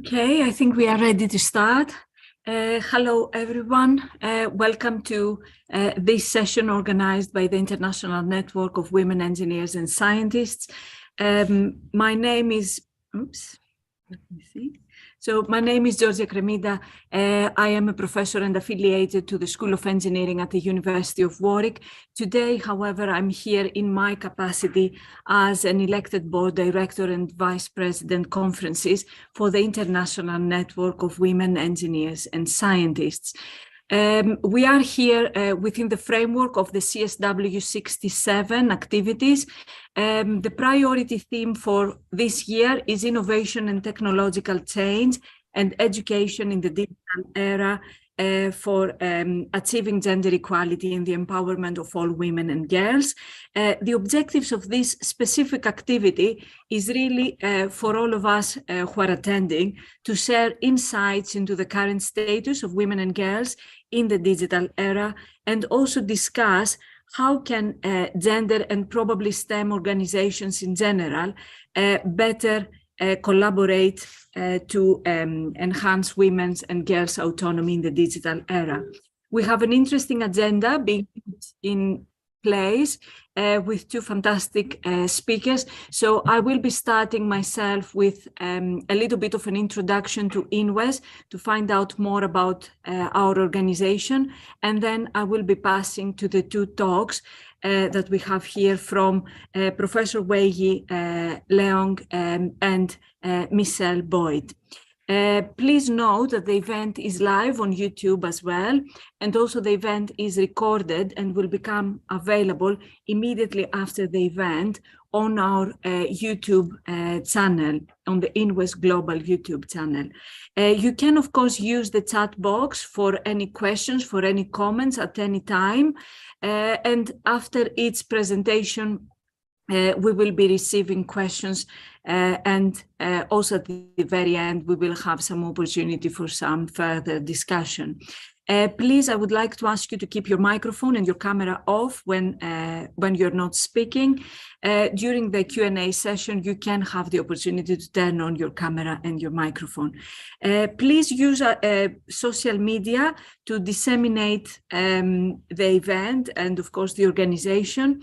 Okay, I think we are ready to start. Hello, everyone. Welcome to this session organized by the International Network of Women Engineers and Scientists. My name is, let me see. So my name is Georgia Kremida. I am a professor and affiliated to the School of Engineering at the University of Warwick. Today, however, I'm here in my capacity as an elected board director and vice president conferences for the International Network of Women Engineers and Scientists. We are here within the framework of the CSW 67 activities. The priority theme for this year is innovation and technological change and education in the digital era for achieving gender equality and the empowerment of all women and girls. The objectives of this specific activity is really for all of us who are attending to share insights into the current status of women and girls in the digital era, and also discuss how can gender and probably STEM organizations in general better collaborate to enhance women's and girls' autonomy in the digital era. We have an interesting agenda being put in place with two fantastic speakers. So I will be starting myself with a little bit of an introduction to INWES to find out more about our organization. And then I will be passing to the two talks that we have here from Professor Weihyi Leong and Michelle Boyd. Please note that the event is live on YouTube as well, and also the event is recorded and will become available immediately after the event on our YouTube channel, on the INWES Global YouTube channel. You can, of course, use the chat box for any questions, for any comments at any time. And after each presentation, we will be receiving questions and also at the very end, we will have some opportunity for some further discussion. Please, I would like to ask you to keep your microphone and your camera off when you're not speaking. During the Q&A session, you can have the opportunity to turn on your camera and your microphone. Please use social media to disseminate the event and, of course, the organization.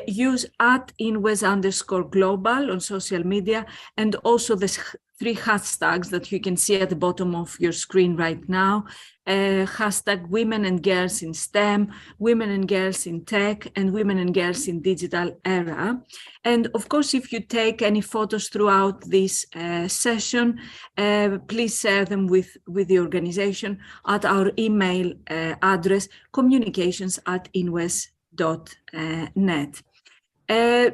Use @INWES_global on social media, and also the three hashtags that you can see at the bottom of your screen right now. Hashtag women and girls in STEM, women and girls in tech, and women and girls in digital era. And of course, if you take any photos throughout this session, please share them with the organization at our email address, communications@inwes.net.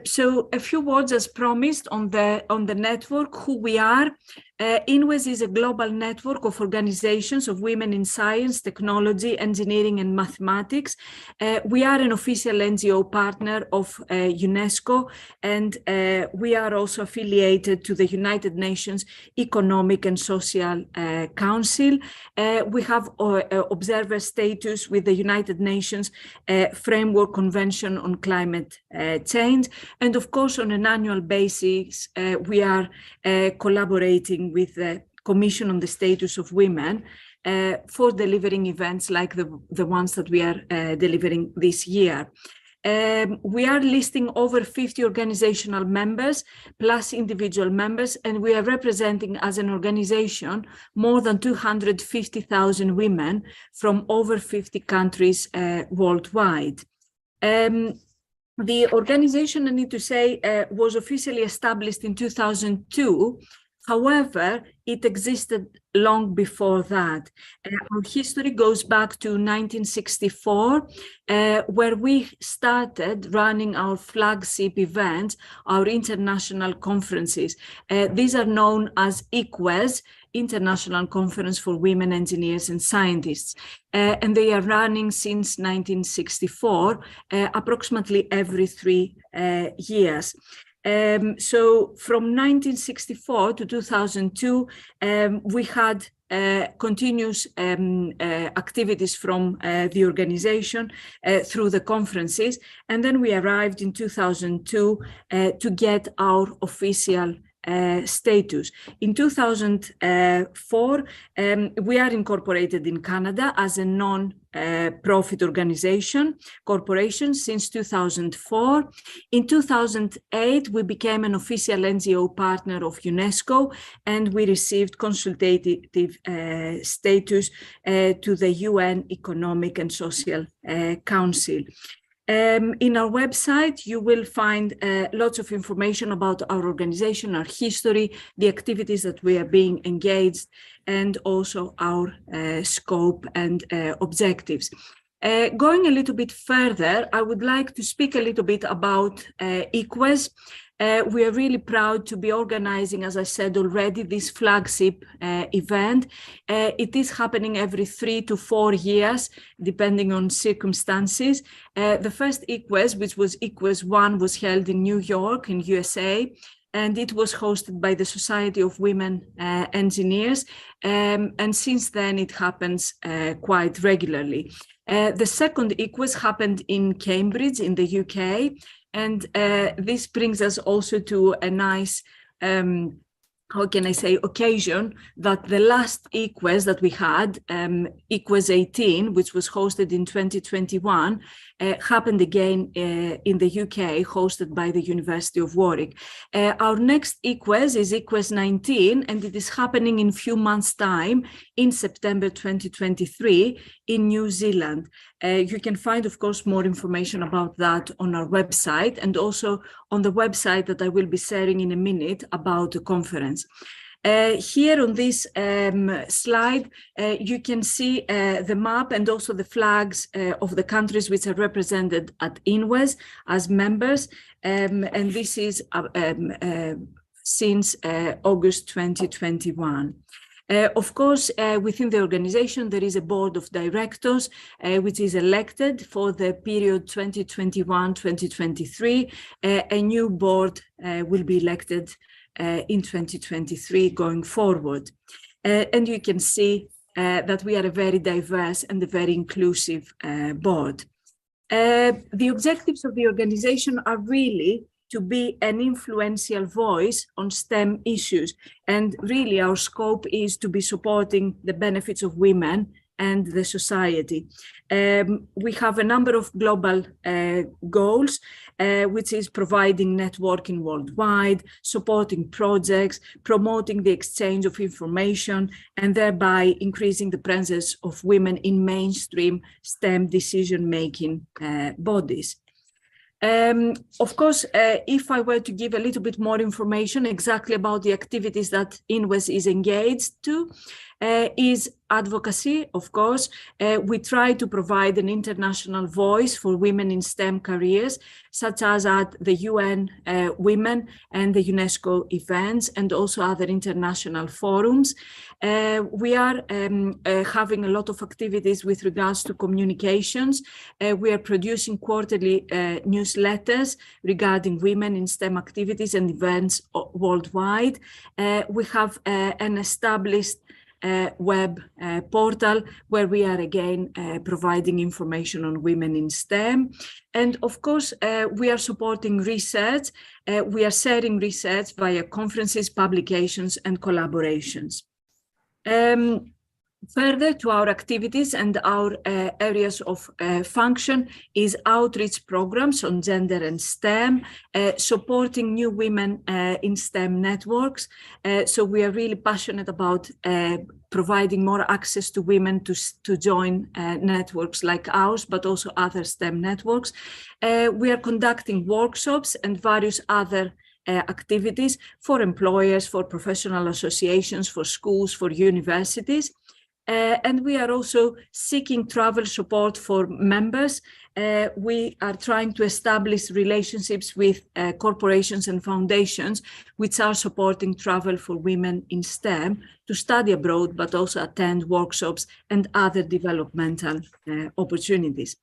So a few words as promised on the network, who we are. INWES is a global network of organizations of women in science, technology, engineering, and mathematics. We are an official NGO partner of UNESCO, and we are also affiliated to the United Nations Economic and Social Council. We have observer status with the United Nations Framework Convention on Climate Change. And of course, on an annual basis, we are collaborating with the Commission on the Status of Women for delivering events like the ones that we are delivering this year. We are listing over 50 organizational members plus individual members, and we are representing as an organization more than 250,000 women from over 50 countries worldwide. The organization, I need to say, was officially established in 2002. However, it existed long before that. Our history goes back to 1964, where we started running our flagship events, our international conferences. These are known as ICWES, International Conference for Women Engineers and Scientists. And they are running since 1964, approximately every 3 years. So from 1964 to 2002, we had continuous activities from the organization through the conferences. And then we arrived in 2002 to get our official status. In 2004, we are incorporated in Canada as a non-profit corporation since 2004. In 2008, we became an official NGO partner of UNESCO, and we received consultative status to the UN Economic and Social Council. In our website, you will find lots of information about our organization, our history, the activities that we are being engaged, and also our scope and objectives. Going a little bit further, I would like to speak a little bit about ICWES. We are really proud to be organizing, as I said already, this flagship event. It is happening every 3 to 4 years, depending on circumstances. The first ICWES, which was ICWES 1, was held in New York in USA, and it was hosted by the Society of Women Engineers. And since then, it happens quite regularly. The second ICWES happened in Cambridge in the UK. And this brings us also to a nice, occasion that the last ICWES that we had, ICWES 18, which was hosted in 2021, happened again in the UK, hosted by the University of Warwick. Our next ICWES is ICWES 19, and it is happening in a few months' time in September 2023 in New Zealand. You can find, of course, more information about that on our website, and also on the website that I will be sharing in a minute about the conference. Here on this slide, you can see the map and also the flags of the countries which are represented at INWES as members. And this is since August 2021. Of course, within the organization, there is a board of directors, which is elected for the period 2021-2023. A new board will be elected in 2023 going forward. And you can see that we are a very diverse and a very inclusive board. The objectives of the organization are really to be an influential voice on STEM issues. And really our scope is to be supporting the benefits of women and the society. We have a number of global goals, which is providing networking worldwide, supporting projects, promoting the exchange of information, and thereby increasing the presence of women in mainstream STEM decision-making bodies. Of course, if I were to give a little bit more information exactly about the activities that INWES is engaged to, is advocacy, of course. We try to provide an international voice for women in STEM careers, such as at the UN Women and the UNESCO events, and also other international forums. We are having a lot of activities with regards to communications. We are producing quarterly newsletters regarding women in STEM activities and events worldwide. We have an established web portal where we are again providing information on women in STEM. And of course, we are supporting research. We are sharing research via conferences, publications, and collaborations. Further to our activities and our areas of function is outreach programs on gender and STEM, supporting new women in STEM networks. So we are really passionate about providing more access to women to join networks like ours, but also other STEM networks. We are conducting workshops and various other activities for employers, for professional associations, for schools, for universities. And we are also seeking travel support for members. We are trying to establish relationships with corporations and foundations which are supporting travel for women in STEM to study abroad, but also attend workshops and other developmental opportunities.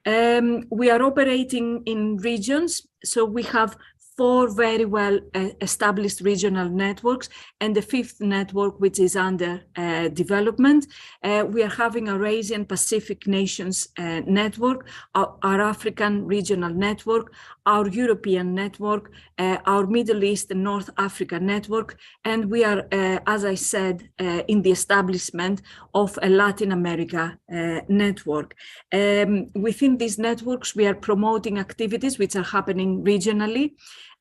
We are operating in regions, so we have 4 very well established regional networks and the 5th network, which is under development. We are having our Asian Pacific Nations network, our African regional network, our European network, our Middle East and North Africa network, and we are, as I said, in the establishment of a Latin America network. Within these networks, we are promoting activities which are happening regionally,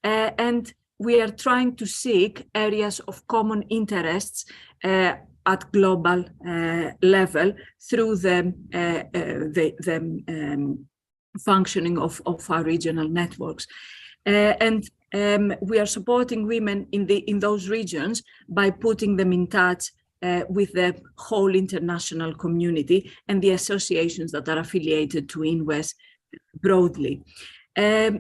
and we are trying to seek areas of common interests at global level through the functioning of our regional networks. We are supporting women in those regions by putting them in touch with the whole international community and the associations that are affiliated to INWES broadly.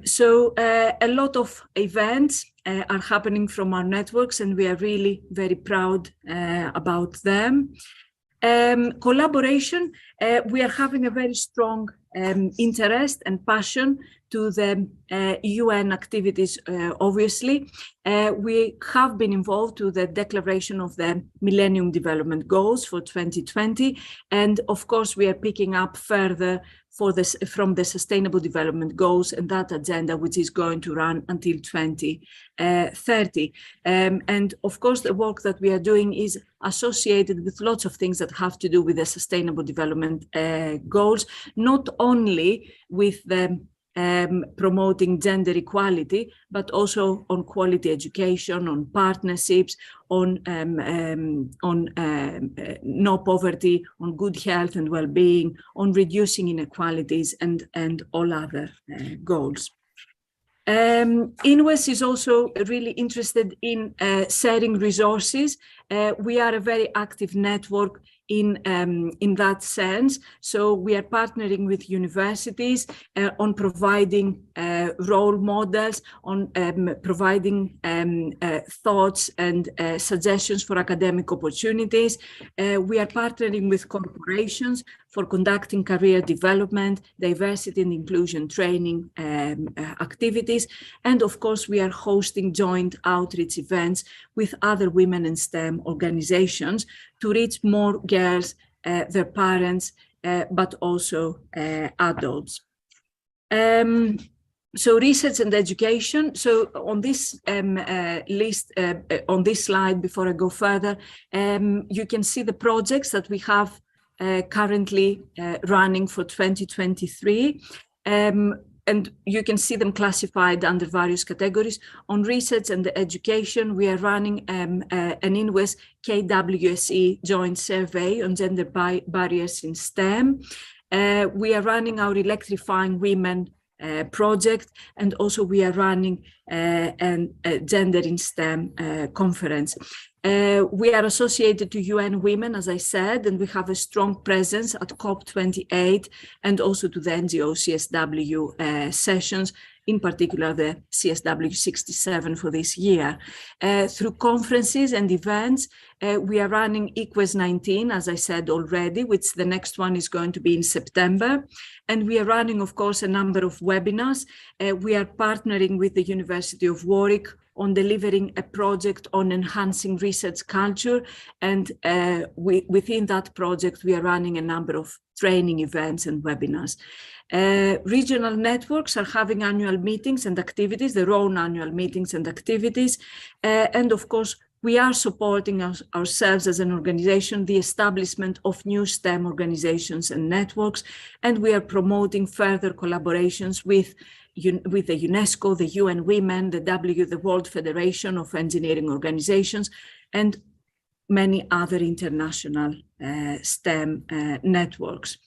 So a lot of events are happening from our networks, and we are really very proud about them. Collaboration, we are having a very strong interest and passion to the UN activities, obviously. We have been involved to the declaration of the Millennium Development Goals for 2020. And of course, we are picking up further from the Sustainable Development Goals and that agenda, which is going to run until 2030. And of course, the work that we are doing is associated with lots of things that have to do with the Sustainable Development Goals, not only with the promoting gender equality, but also on quality education, on partnerships, on no poverty, on good health and well-being, on reducing inequalities, and all other goals. INWES is also really interested in sharing resources. We are a very active network in that sense. So we are partnering with universities on providing role models, on providing thoughts and suggestions for academic opportunities. We are partnering with corporations for conducting career development, diversity and inclusion training activities. And of course, we are hosting joint outreach events with other women in STEM organizations to reach more girls, their parents, but also adults. So research and education. So on this list, on this slide, before I go further, you can see the projects that we have currently running for 2023. And you can see them classified under various categories. On research and education, we are running an INWES KWSE joint survey on gender barriers in STEM. We are running our Electrifying Women project, and also we are running a Gender in STEM conference. We are associated to UN Women, as I said, and we have a strong presence at COP28 and also to the NGO CSW sessions, in particular the CSW 67 for this year. Through conferences and events, we are running EQUES 19, as I said already, which the next one is going to be in September. And we are running, of course, a number of webinars. We are partnering with the University of Warwick on delivering a project on enhancing research culture. And within that project, we are running a number of training events and webinars. Regional networks are having annual meetings and activities, their own annual meetings and activities. And of course, we are supporting ourselves as an organization, the establishment of new STEM organizations and networks, and we are promoting further collaborations with the UNESCO, the UN Women, the World Federation of Engineering Organizations, and many other international STEM networks.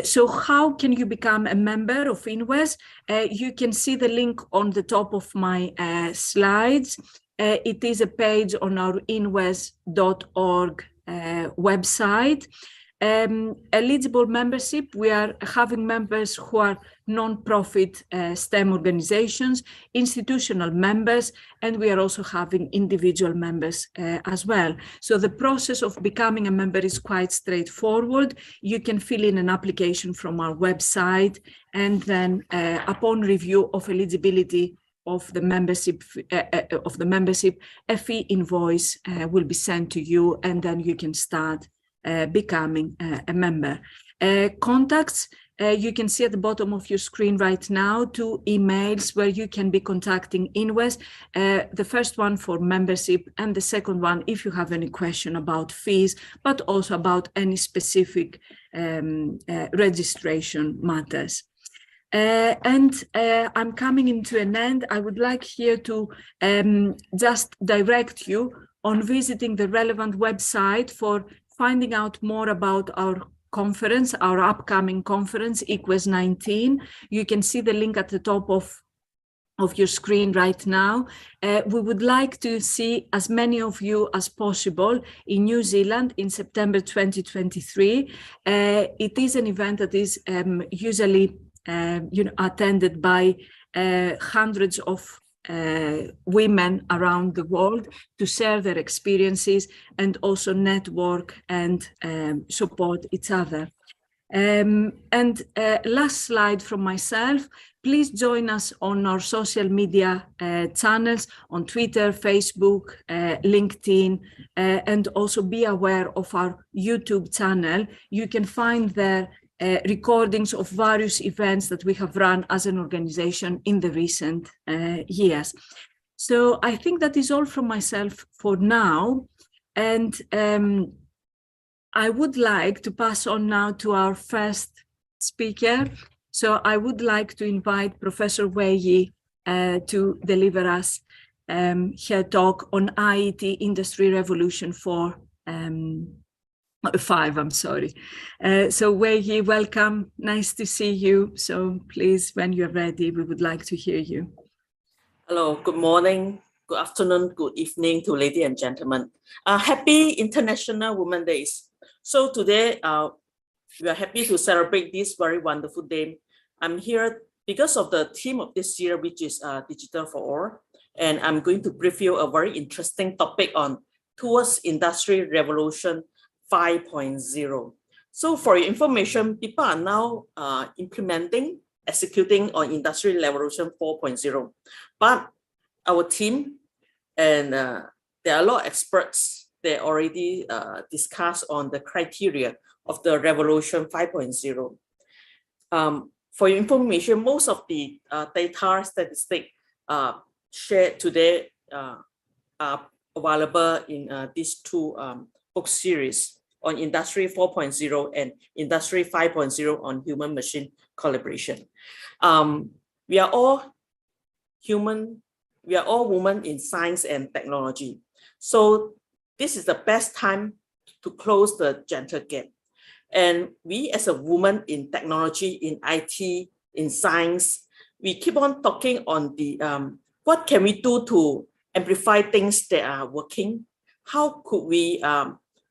So how can you become a member of INWES? You can see the link on the top of my slides. It is a page on our inwes.org website. Eligible membership, we are having members who are non-profit STEM organizations, institutional members, and we are also having individual members as well. So the process of becoming a member is quite straightforward. You can fill in an application from our website, and then upon review of eligibility of the membership, a fee invoice will be sent to you, and then you can start becoming a member. Contacts, You can see at the bottom of your screen right now 2 emails where you can be contacting INWES. The first one for membership, and the second one if you have any question about fees, but also about any specific registration matters. I'm coming into an end. I would like here to just direct you on visiting the relevant website for finding out more about our conference, our upcoming conference, ICWES 19. You can see the link at the top of your screen right now. We would like to see as many of you as possible in New Zealand in September 2023. It is an event that is usually attended by hundreds of women around the world to share their experiences and also network and support each other. Last slide from myself, please join us on our social media channels on Twitter, Facebook, LinkedIn, and also be aware of our YouTube channel. You can find there recordings of various events that we have run as an organization in the recent years. So I think that is all from myself for now. And I would like to pass on now to our first speaker. So I would like to invite Professor Wei Yi to deliver us her talk on IET Industry Revolution 5, I'm sorry. So Wei Yi, welcome, nice to see you. So please, when you're ready, we would like to hear you. Hello, good morning, good afternoon, good evening to ladies and gentlemen. Happy International Women's Day. So today, we are happy to celebrate this very wonderful day. I'm here because of the theme of this year, which is Digital for All. And I'm going to brief you a very interesting topic on Towards Industry Revolution 5.0. So for your information, people are now executing on Industry Revolution 4.0. But our team, and there are a lot of experts, they already discussed on the criteria of the Revolution 5.0. For your information, most of the data statistics shared today are available in these 2 book series on Industry 4.0 and Industry 5.0 on human-machine collaboration. We are all human, we are all women in science and technology. So this is the best time to close the gender gap. And we as a woman in technology, in IT, in science, we keep on talking on the what can we do to amplify things that are working? How could we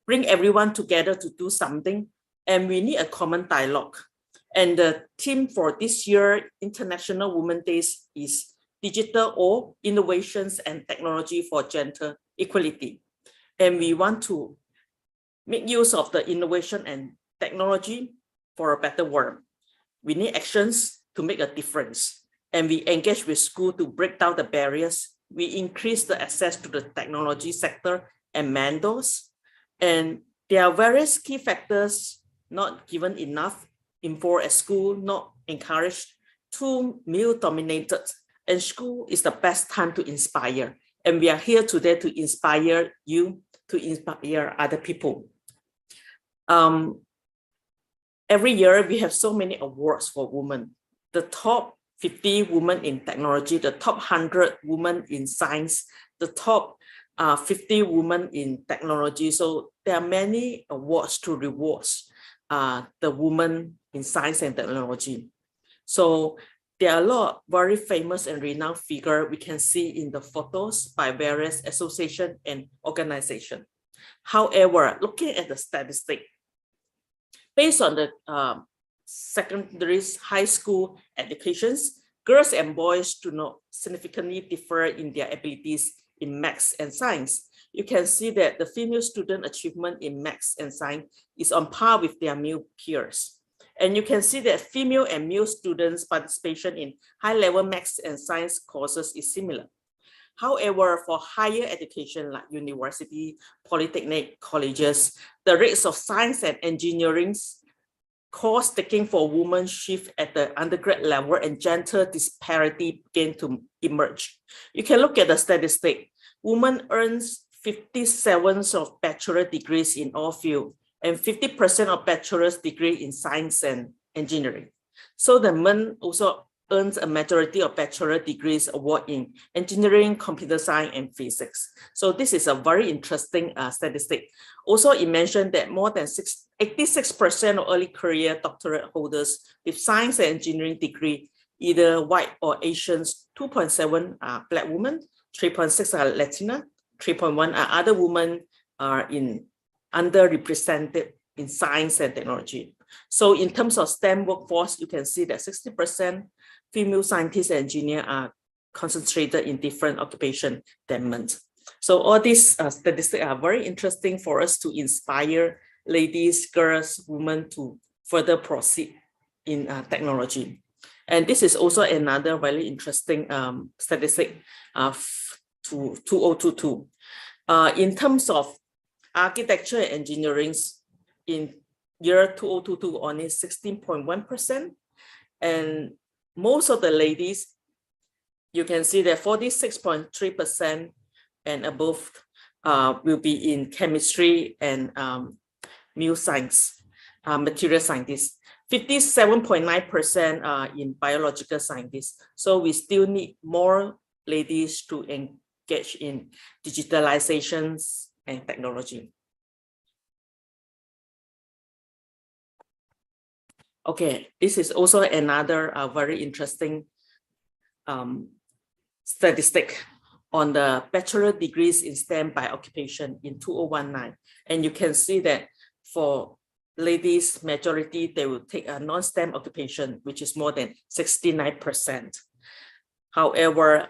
bring everyone together to do something? And we need a common dialogue. And the theme for this year, International Women's Day, is Digital or Innovations and Technology for Gender Equality. And we want to make use of the innovation and technology for a better world. We need actions to make a difference. And we engage with schools to break down the barriers. We increase the access to the technology sector and mentors. And there are various key factors not given enough info at school, not encouraged, too male-dominated, and school is the best time to inspire. And we are here today to inspire you, to inspire other people. Every year, we have so many awards for women. The top 50 women in technology, the top 100 women in science, the top 50 women in technology. So there are many awards to reward the women in science and technology. So there are a lot of very famous and renowned figures we can see in the photos by various associations and organizations. However, looking at the statistic, based on the secondary high school educations, girls and boys do not significantly differ in their abilities in maths and science. You can see that the female student achievement in maths and science is on par with their male peers. And you can see that female and male students' participation in high-level maths and science courses is similar. However, for higher education like university, polytechnic colleges, the rates of science and engineering course taking for women shift at the undergrad level and gender disparity begin to emerge. You can look at the statistic. Women earns 57 of bachelor degrees in all fields and 50% of bachelor's degree in science and engineering. So the men also earns a majority of bachelor degrees award in engineering, computer science, and physics. So this is a very interesting statistic. Also, it mentioned that more than 86% of early career doctorate holders with science and engineering degree, either white or Asians, 2.7 are Black women, 3.6 are Latina, 3.1 are other women are underrepresented in science and technology. So in terms of STEM workforce, you can see that 60% female scientists and engineers are concentrated in different occupation than men. So all these statistics are very interesting for us to inspire ladies, girls, women to further proceed in technology. And this is also another very interesting statistic of 2022. In terms of architecture and engineering, in year 2022, only 16.1%. And most of the ladies, you can see that 46.3% and above will be in chemistry and new science, material scientists. 57.9% are in biological scientists. So we still need more ladies to engage in digitalizations and technology. Okay, this is also another very interesting statistic on the bachelor degrees in STEM by occupation in 2019. And you can see that for ladies, majority, they will take a non-STEM occupation, which is more than 69%. However,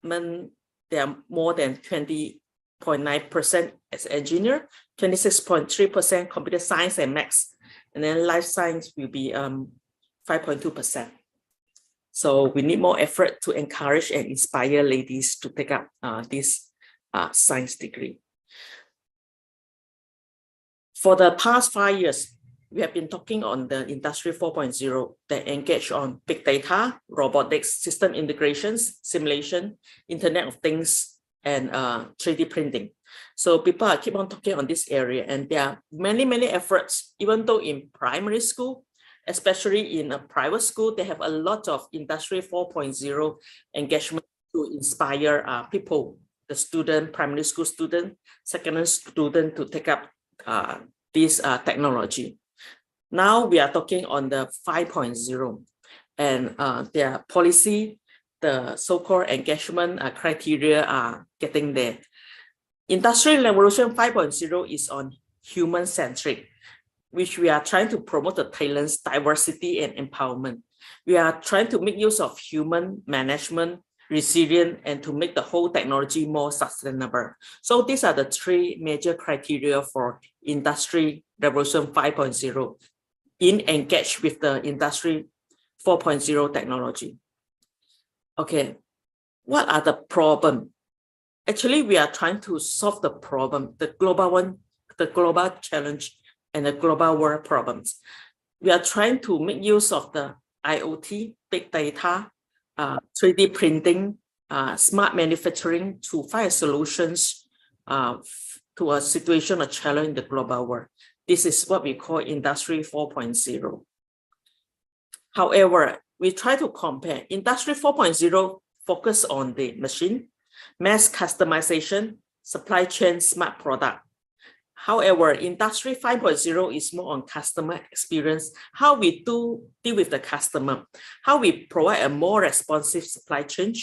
men, they are more than 20.9% as engineer, 26.3% computer science and maths, and then life science will be 5.2%. So we need more effort to encourage and inspire ladies to take up this science degree. For the past 5 years, we have been talking on the Industry 4.0 that engage on big data, robotics, system integrations, simulation, Internet of Things, and 3D printing. So people are keep on talking on this area, and there are many efforts, even though in primary school, especially in a private school, they have a lot of Industry 4.0 engagement to inspire people, the student, primary school student, secondary student to take up this technology. Now we are talking on the 5.0 and their policy, the so-called engagement criteria are getting there. Industrial Revolution 5.0 is on human-centric, which we are trying to promote the talents, diversity, and empowerment. We are trying to make use of human management, resilient, and to make the whole technology more sustainable. So these are the three major criteria for Industry Revolution 5.0 in engage with the Industry 4.0 technology. Okay, what are the problems? Actually, we are trying to solve the problem, the global one, the global challenge, and the global world problems. We are trying to make use of the IoT, big data, 3D printing, smart manufacturing to find solutions to a situation or challenge in the global world. This is what we call Industry 4.0. However, we try to compare. Industry 4.0 focus on the machine, mass customization, supply chain, smart product. However, Industry 5.0 is more on customer experience, how we deal with the customer, how we provide a more responsive supply chain,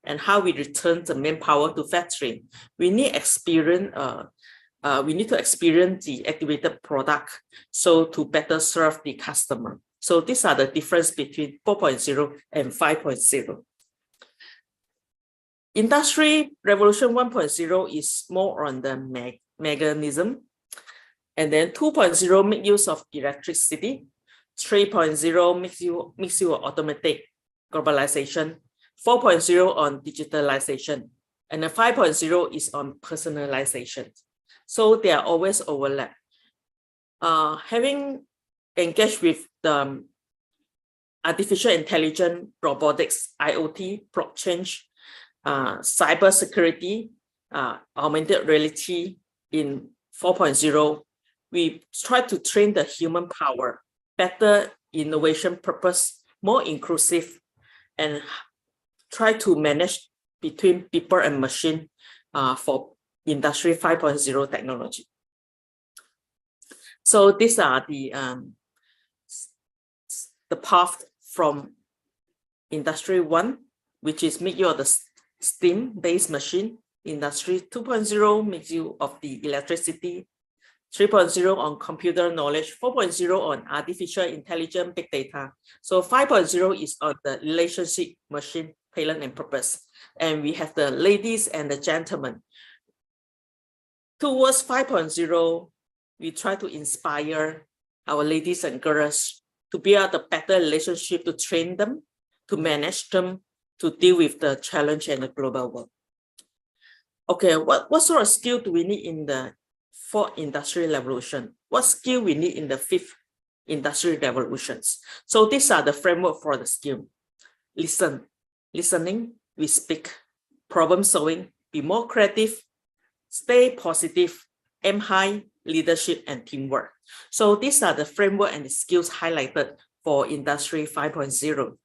and how we return the manpower to factory. We need experience. We need to experience the activated product so to better serve the customer. So these are the difference between 4.0 and 5.0. Industry Revolution 1.0 is more on the mechanism. And then 2.0 make use of electricity. 3.0 makes you automatic globalization. 4.0 on digitalization. And the 5.0 is on personalization. So they are always overlap. Having engage with the artificial intelligence, robotics, IoT, blockchain, cyber security, augmented reality in 4.0. We try to train the human power, better innovation purpose, more inclusive, and try to manage between people and machine for Industry 5.0 technology. So these are the path from Industry 1, which is make you of the steam-based machine. Industry 2.0 makes you of the electricity. 3.0 on computer knowledge, 4.0 on artificial intelligence, big data. So 5.0 is on the relationship, machine, payload, and purpose. And we have the ladies and the gentlemen. Towards 5.0, we try to inspire our ladies and girls to build a better relationship, to train them, to manage them, to deal with the challenge in the global world. Okay, what sort of skill do we need in the fourth industrial revolution? What skill we need in the fifth industrial revolutions? So these are the framework for the skill. Listening, we speak, problem solving, be more creative, stay positive, aim high, leadership, and teamwork. So these are the framework and the skills highlighted for Industry 5.0.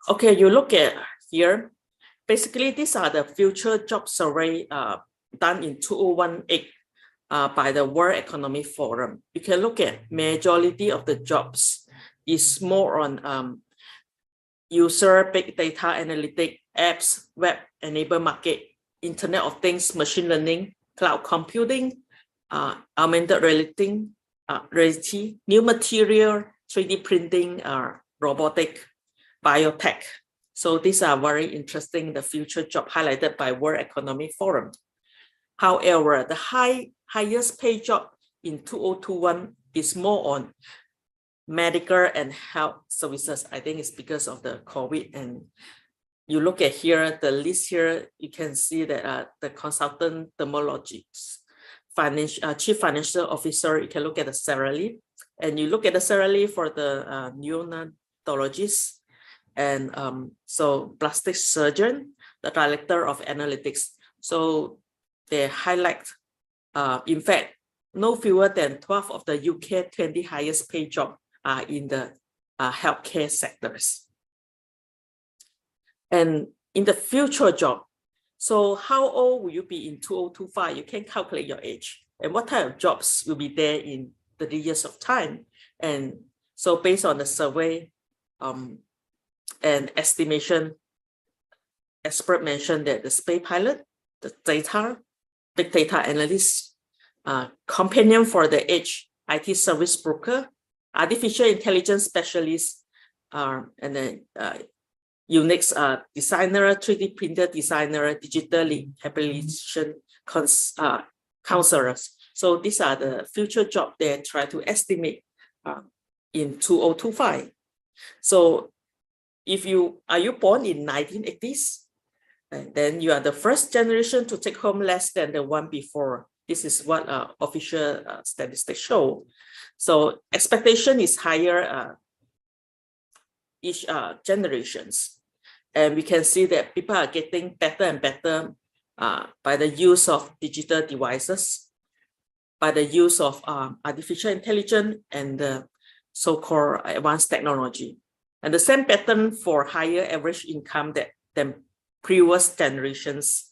Okay, you look at here. Basically, these are the future job survey done in 2018 by the World Economic Forum. You can look at majority of the jobs is more on user, big data analytic, apps, web-enabled market, Internet of Things, machine learning, cloud computing, augmented reality, new material, 3D printing, robotic, biotech. So these are very interesting, the future job highlighted by World Economic Forum. However, the highest paid job in 2021 is more on medical and health services. I think it's because of the COVID. And you look at here, the list here, you can see that the consultant thermologist, chief financial officer, you can look at the salary. And you look at the salary for the neonatologist, and so plastic surgeon, the director of analytics. So they highlight, in fact, no fewer than 12 of the UK 20 highest paid jobs are in the healthcare sectors. And in the future job, so how old will you be in 2025? You can calculate your age and what type of jobs will be there in 30 years of time. And so based on the survey, and estimation, expert mentioned that the space pilot, the data, big data analyst, companion for the edge, IT service broker, artificial intelligence specialist, and then Unix designer, 3D printer designer, digital rehabilitation counselors. So these are the future jobs they try to estimate in 2025. So if you born in 1980s, and then you are the first generation to take home less than the one before. This is what official statistics show. So expectation is higher each generations. And we can see that people are getting better and better by the use of digital devices, by the use of artificial intelligence and the so-called advanced technology. And the same pattern for higher average income than previous generations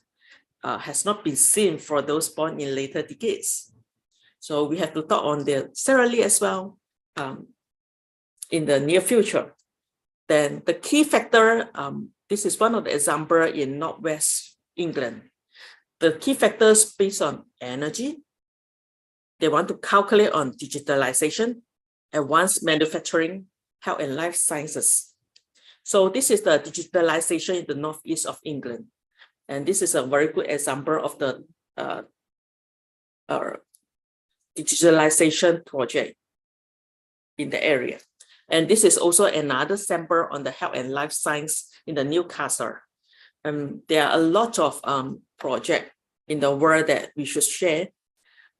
has not been seen for those born in later decades. So we have to talk on the salary as well in the near future. Then the key factor, this is one of the examples in Northwest England. The key factors based on energy. They want to calculate on digitalization, advanced manufacturing, health and life sciences. So this is the digitalization in the northeast of England. And this is a very good example of the digitalization project in the area. And this is also another sample on the health and life science in the Newcastle. There are a lot of projects in the world that we should share.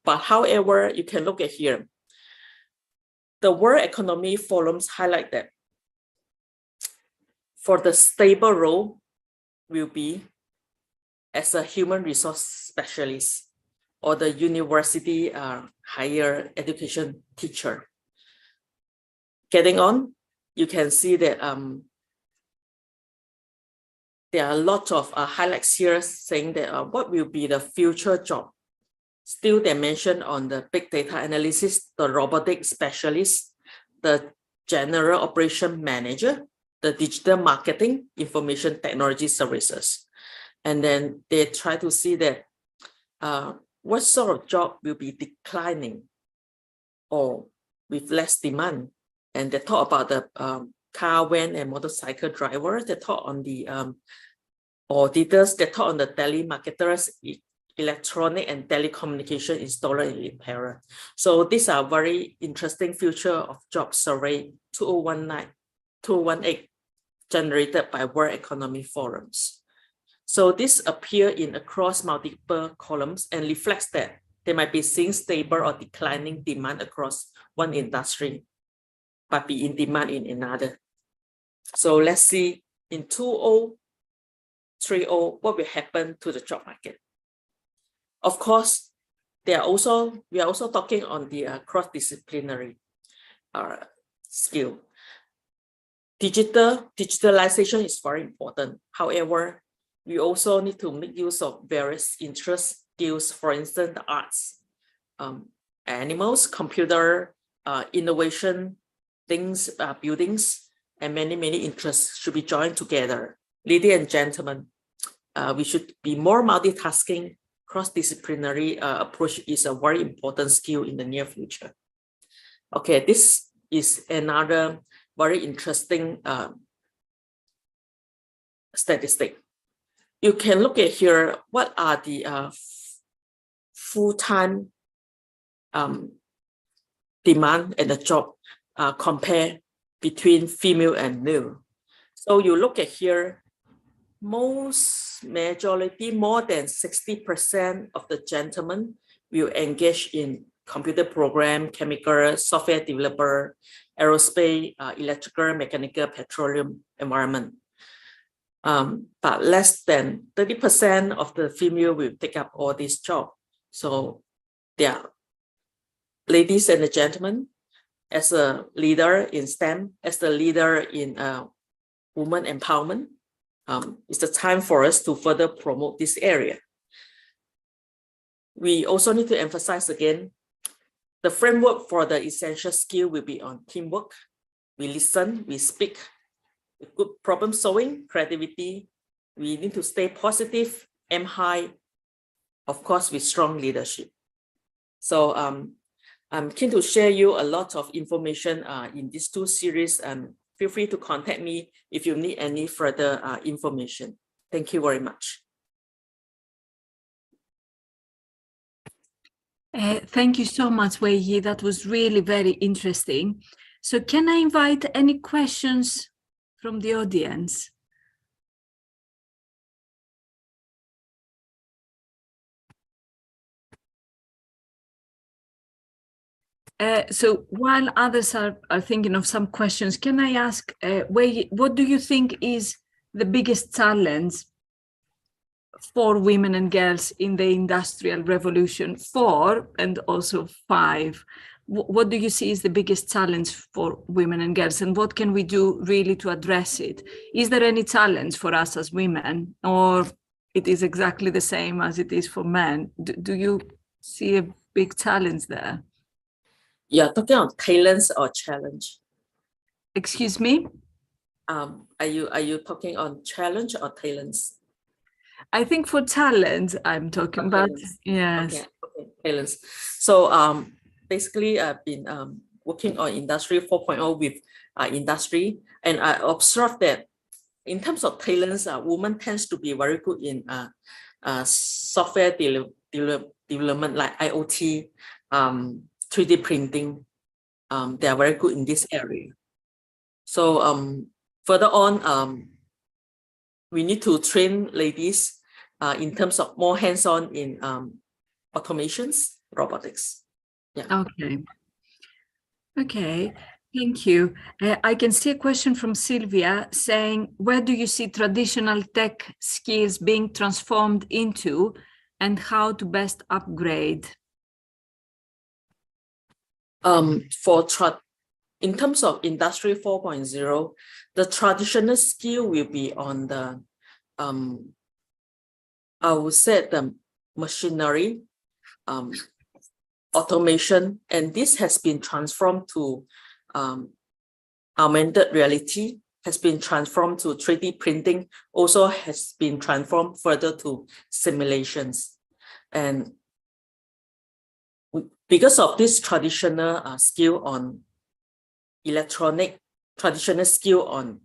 But however, you can look at here. the World Economic Forums highlight that for the stable role will be as a human resource specialist or the university higher education teacher. Getting on, you can see that there are a lot of highlights here saying that what will be the future job. Still, they mentioned on the big data analysis, the robotic specialist, the general operation manager, the digital marketing, information technology services. And then they try to see that what sort of job will be declining or with less demand. And they talk about the car, van, and motorcycle drivers. They talk on the auditors. They talk on the telemarketers, electronic and telecommunication installer and repairer. So these are very interesting future of job survey 2018 generated by World Economic Forums. So this appear in across multiple columns and reflects that they might be seeing stable or declining demand across one industry, but be in demand in another. So let's see in 2030 what will happen to the job market. Of course, we are also talking on the cross-disciplinary skill. Digitalization is very important. However, we also need to make use of various interest skills, for instance, the arts, animals, computer, innovation, things, buildings, and many interests should be joined together. Ladies and gentlemen, we should be more multitasking. Cross-disciplinary approach is a very important skill in the near future. Okay, this is another very interesting statistic. You can look at here, what are the full-time demand and the job compare between female and male. So you look at here, majority, more than 60% of the gentlemen will engage in computer program, chemical, software developer, aerospace, electrical, mechanical, petroleum, environment. But less than 30% of the female will take up all these jobs. So yeah, ladies and gentlemen, as a leader in STEM, as the leader in women empowerment, it's the time for us to further promote this area. We also need to emphasize again, the framework for the essential skill will be on teamwork. We listen, we speak, good problem solving, creativity. We need to stay positive, aim high, of course, with strong leadership. So I'm keen to share you a lot of information in these two series. Feel free to contact me if you need any further information. Thank you very much. Thank you so much, Wei Yi. That was really very interesting. So can I invite any questions from the audience? So while others are thinking of some questions, can I ask, Wei Yi, what do you think is the biggest challenge for women and girls in the Industrial Revolution 4 and also 5? What do you see is the biggest challenge for women and girls, and what can we do really to address it? Is there any challenge for us as women, or it is exactly the same as it is for men? Do you see a big challenge there? You're talking on talents or challenge? Excuse me? Are you talking on challenge or talents? I think for talent, I'm talking about, yes. Okay, talents. So basically, I've been working on Industry 4.0 with industry, and I observed that in terms of talents, women tends to be very good in software development like IoT, 3D printing. They are very good in this area. So further on, we need to train ladies in terms of more hands-on in automations, robotics. Yeah. Okay. Okay, thank you. I can see a question from Sylvia saying, where do you see traditional tech skills being transformed into and how to best upgrade? In terms of Industry 4.0, the traditional skill will be on the, I would say the machinery, automation, and this has been transformed to augmented reality, has been transformed to 3D printing, also has been transformed further to simulations. And because of this traditional skill on traditional skill on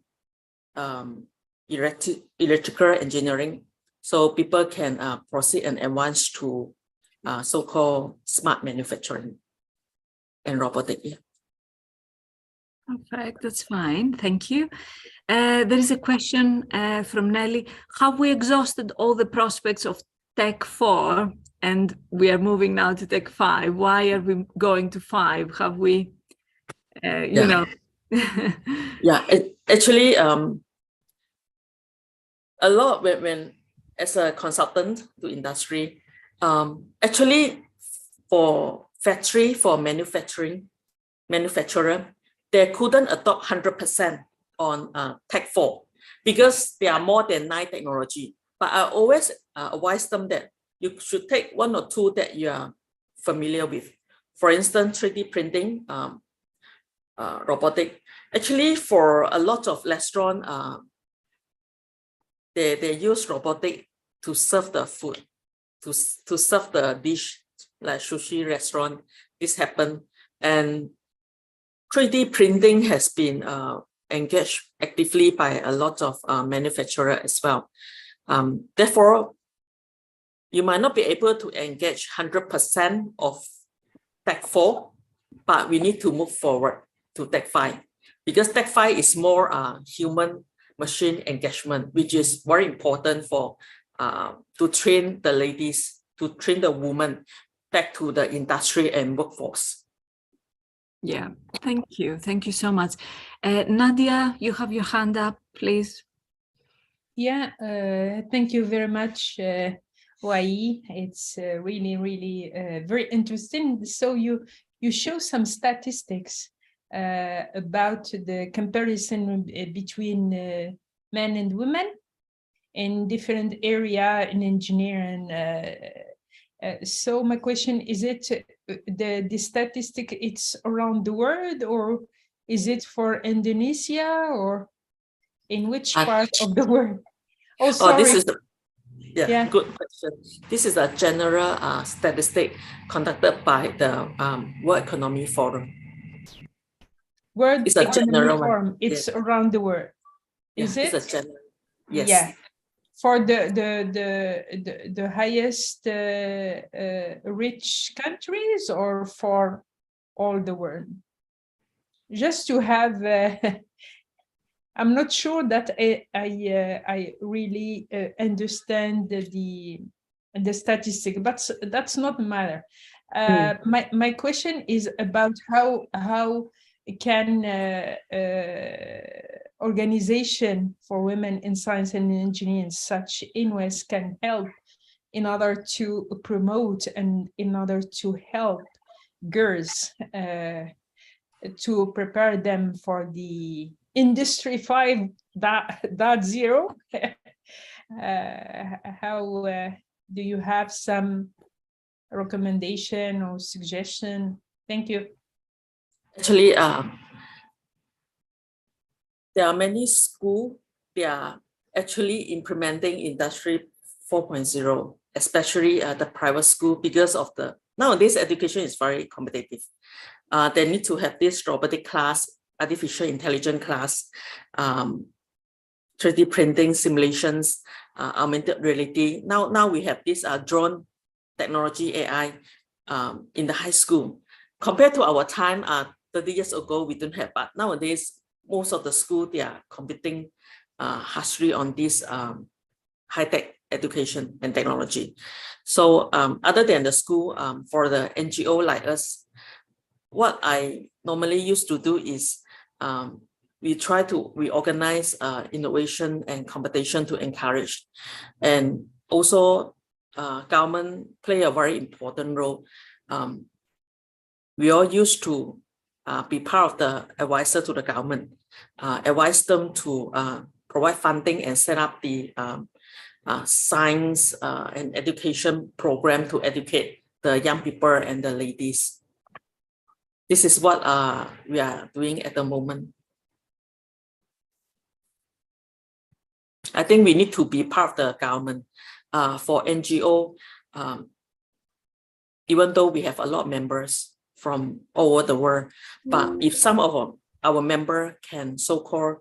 electrical engineering, so people can proceed and advance to so-called smart manufacturing and robotic. Yeah. Perfect, that's fine, thank you. There is a question from Nelly. Have we exhausted all the prospects of Tech 4 and we are moving now to Tech 5? Why are we going to 5? Have we, you know? Yeah, actually, a lot when as a consultant to industry, actually for factory, for manufacturer, they couldn't adopt 100% on Tech 4 because there are more than 9 technology. But I always advise them that you should take 1 or 2 that you are familiar with. For instance, 3D printing, robotic. Actually, for a lot of restaurant, they use robotic to serve the food, to serve the dish, like sushi restaurant. This happened, and 3D printing has been engaged actively by a lot of manufacturers as well. Therefore, you might not be able to engage 100% of Tech 4, but we need to move forward to Tech 5 because Tech 5 is more human machine engagement, which is very important for to train the ladies, to train the women back to the industry and workforce. Yeah, thank you. Thank you so much. Nadia, you have your hand up, please. Yeah, thank you very much, Wai. It's really, really very interesting. So you show some statistics about the comparison between men and women in different area in engineering. So my question, is it the statistic, it's around the world, or is it for Indonesia, or in which part of the world? Oh, sorry. This is good question. This is a general statistic conducted by the World Economic Forum. World It's a Economic general Forum. one. It's around the world. Is it? It's a general. Yes. Yeah. For the highest rich countries, or for all the world? Just to have. I'm not sure that I really understand the statistic, but that's not matter. My question is about how can organization for women in science and engineering such INWES can help in order to promote and in order to help girls to prepare them for the Industry 5.0. How do you have some recommendation or suggestion? Thank you. Actually, there are many schools, they are actually implementing Industry 4.0, especially the private school, because of the nowadays education is very competitive. They need to have this robotic class, artificial intelligence class, 3D printing simulations, augmented reality. Now we have this drone technology, AI, in the high school. Compared to our time, 30 years ago, we don't have, but nowadays, most of the school, they are competing harshly on this high-tech education and technology. So other than the school, for the NGO like us, what I normally used to do is we organize innovation and competition to encourage, and also government play a very important role. We all used to be part of the advisor to the government, advise them to provide funding and set up the science and education program to educate the young people and the ladies. This is what we are doing at the moment. I think we need to be part of the government. For NGO, even though we have a lot of members from all over the world, but if some of our members can so-called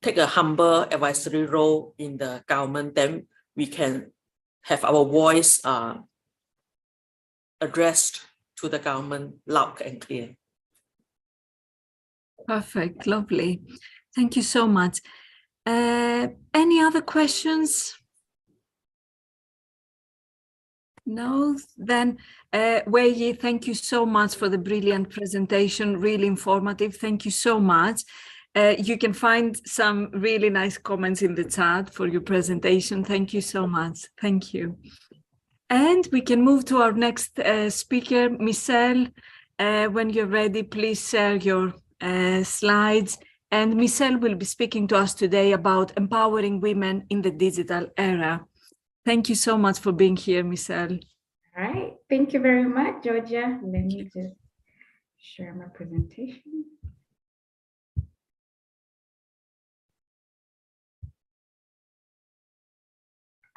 take a humble advisory role in the government, then we can have our voice addressed to the government loud and clear. Perfect, lovely. Thank you so much. Any other questions? No, then Wei Yi, thank you so much for the brilliant presentation, really informative. Thank you so much. You can find some really nice comments in the chat for your presentation. Thank you so much. Thank you. And we can move to our next speaker, Michelle. When you're ready, please share your slides. And Michelle will be speaking to us today about empowering women in the digital era. Thank you so much for being here, Michelle. All right, thank you very much, Georgia. Let me just share my presentation.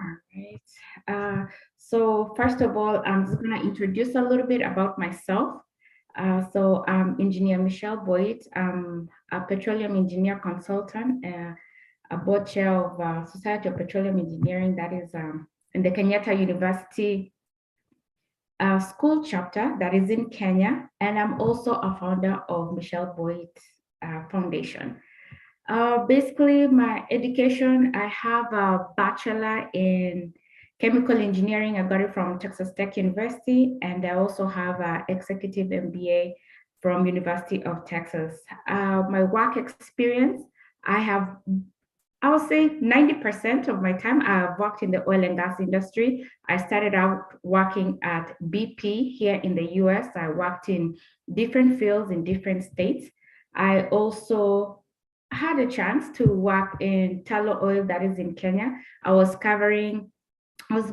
All right, so first of all, I'm just gonna introduce a little bit about myself. So I'm Engineer Michelle Boyd. I'm a petroleum engineer consultant, a board chair of Society of Petroleum Engineering, that is in the Kenyatta University school chapter that is in Kenya. And I'm also a founder of Michelle Boyd Foundation. Basically, my education, I have a bachelor in chemical engineering. I got it from Texas Tech University, and I also have an executive MBA from University of Texas. My work experience, I would say 90% of my time I've worked in the oil and gas industry. I started out working at BP here in the US. I worked in different fields in different states. I also had a chance to work in Tullow Oil, that is in Kenya. I was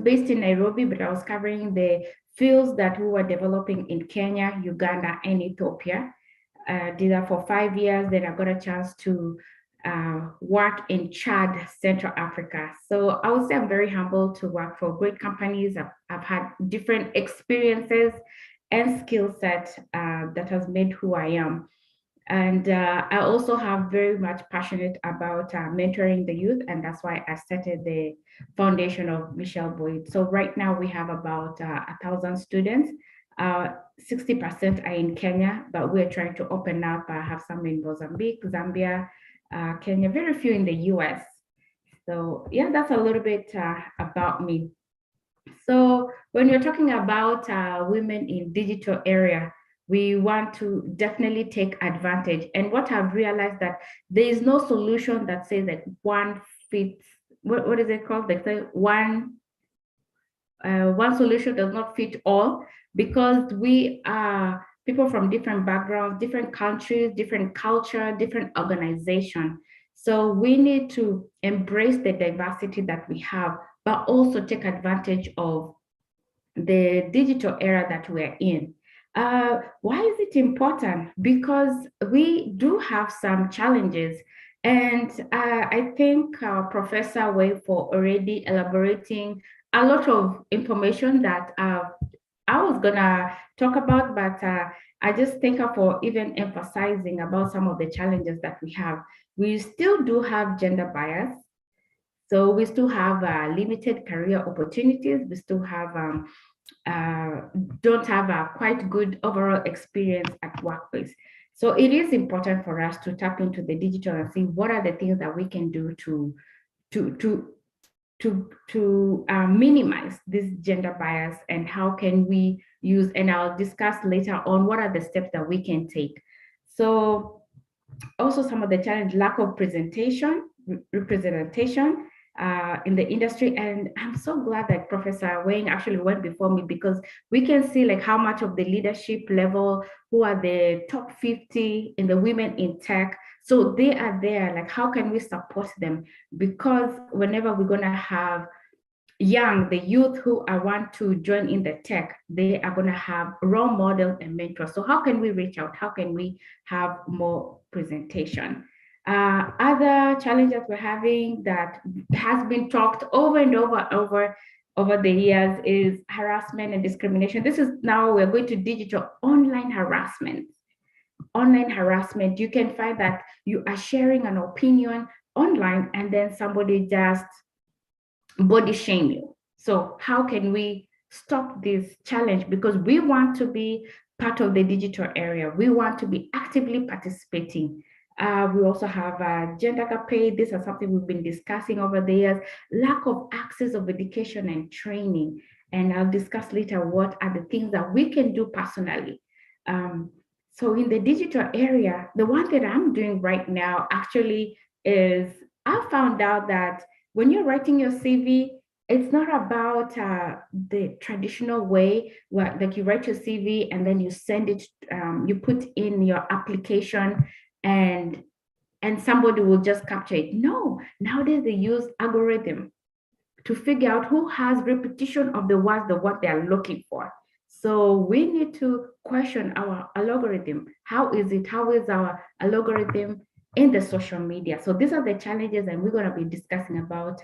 based in Nairobi, but I was covering the fields that we were developing in Kenya, Uganda, and Ethiopia. Did that for 5 years. Then I got a chance to work in Chad, Central Africa. So I would say I'm very humbled to work for great companies. I've had different experiences and skill set that has made who I am. And I also have very much passionate about mentoring the youth, and that's why I started the foundation of Michelle Boyd. So right now we have about 1,000 students. 60% are in Kenya, but we're trying to open up. I have some in Mozambique, Zambia, Kenya, very few in the US. So yeah, that's a little bit about me. So when you're talking about women in digital area, we want to definitely take advantage. And what I've realized that there is no solution that says that one fits, what is it called? They say one solution does not fit all, because we are people from different backgrounds, different countries, different culture, different organization. So we need to embrace the diversity that we have, but also take advantage of the digital era that we're in. Why is it important? Because we do have some challenges. And I think Professor Wei for already elaborating a lot of information that I was gonna talk about, but I just thank her for even emphasizing about some of the challenges that we have. We still do have gender bias. So we still have limited career opportunities. We still have don't have a quite good overall experience at workplace. So it is important for us to tap into the digital and see what are the things that we can do to to minimize this gender bias, and how can we use, and I'll discuss later on what are the steps that we can take. So also some of the challenge, lack of representation in the industry. And I'm so glad that Professor Wang actually went before me, because we can see like how much of the leadership level, who are the top 50 in the women in tech. So they are there, like how can we support them? Because whenever we're gonna have the youth who want to join in the tech, they are gonna have role model and mentors. So how can we reach out? How can we have more presentation? Other challenges we're having that has been talked over and over the years is harassment and discrimination. This is now we're going to digital online harassment. Online harassment, you can find that you are sharing an opinion online and then somebody just body shame you. So how can we stop this challenge? Because we want to be part of the digital area. We want to be actively participating. We also have gender gap pay. This is something we've been discussing over the years. Lack of access of education and training. And I'll discuss later what are the things that we can do personally. So in the digital area, the one that I'm doing right now actually is I found out that when you're writing your CV, it's not about the traditional way where like you write your CV and then you send it, you put in your application and somebody will just capture it. No, nowadays they use algorithm to figure out who has repetition of the words, the what they are looking for. So we need to question our algorithm. How is our algorithm in the social media? So these are the challenges, and we're going to be discussing about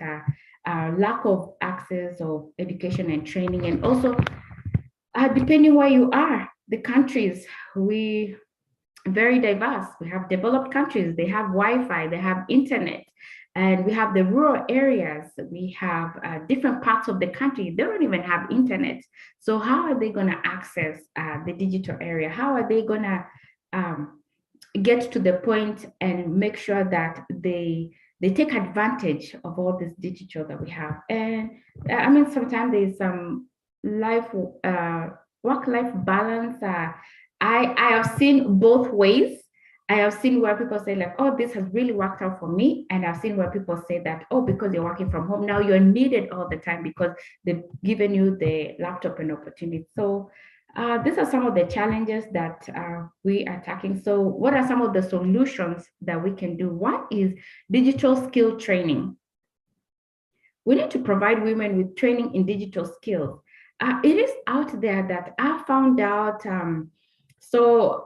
lack of access of education and training, and also depending where you are, the countries, we very diverse. We have developed countries, they have Wi-Fi, they have internet, and we have the rural areas. We have different parts of the country, they don't even have internet. So how are they going to access the digital area? How are they going to get to the point and make sure that they take advantage of all this digital that we have? And I mean, sometimes there's some work-life balance. I have seen both ways. I have seen where people say like, oh, this has really worked out for me. And I've seen where people say that, oh, because you're working from home, now you're needed all the time because they've given you the laptop and opportunity. So these are some of the challenges that we are tackling. So what are some of the solutions that we can do? One is digital skill training. We need to provide women with training in digital skills. It is out there that I found out, so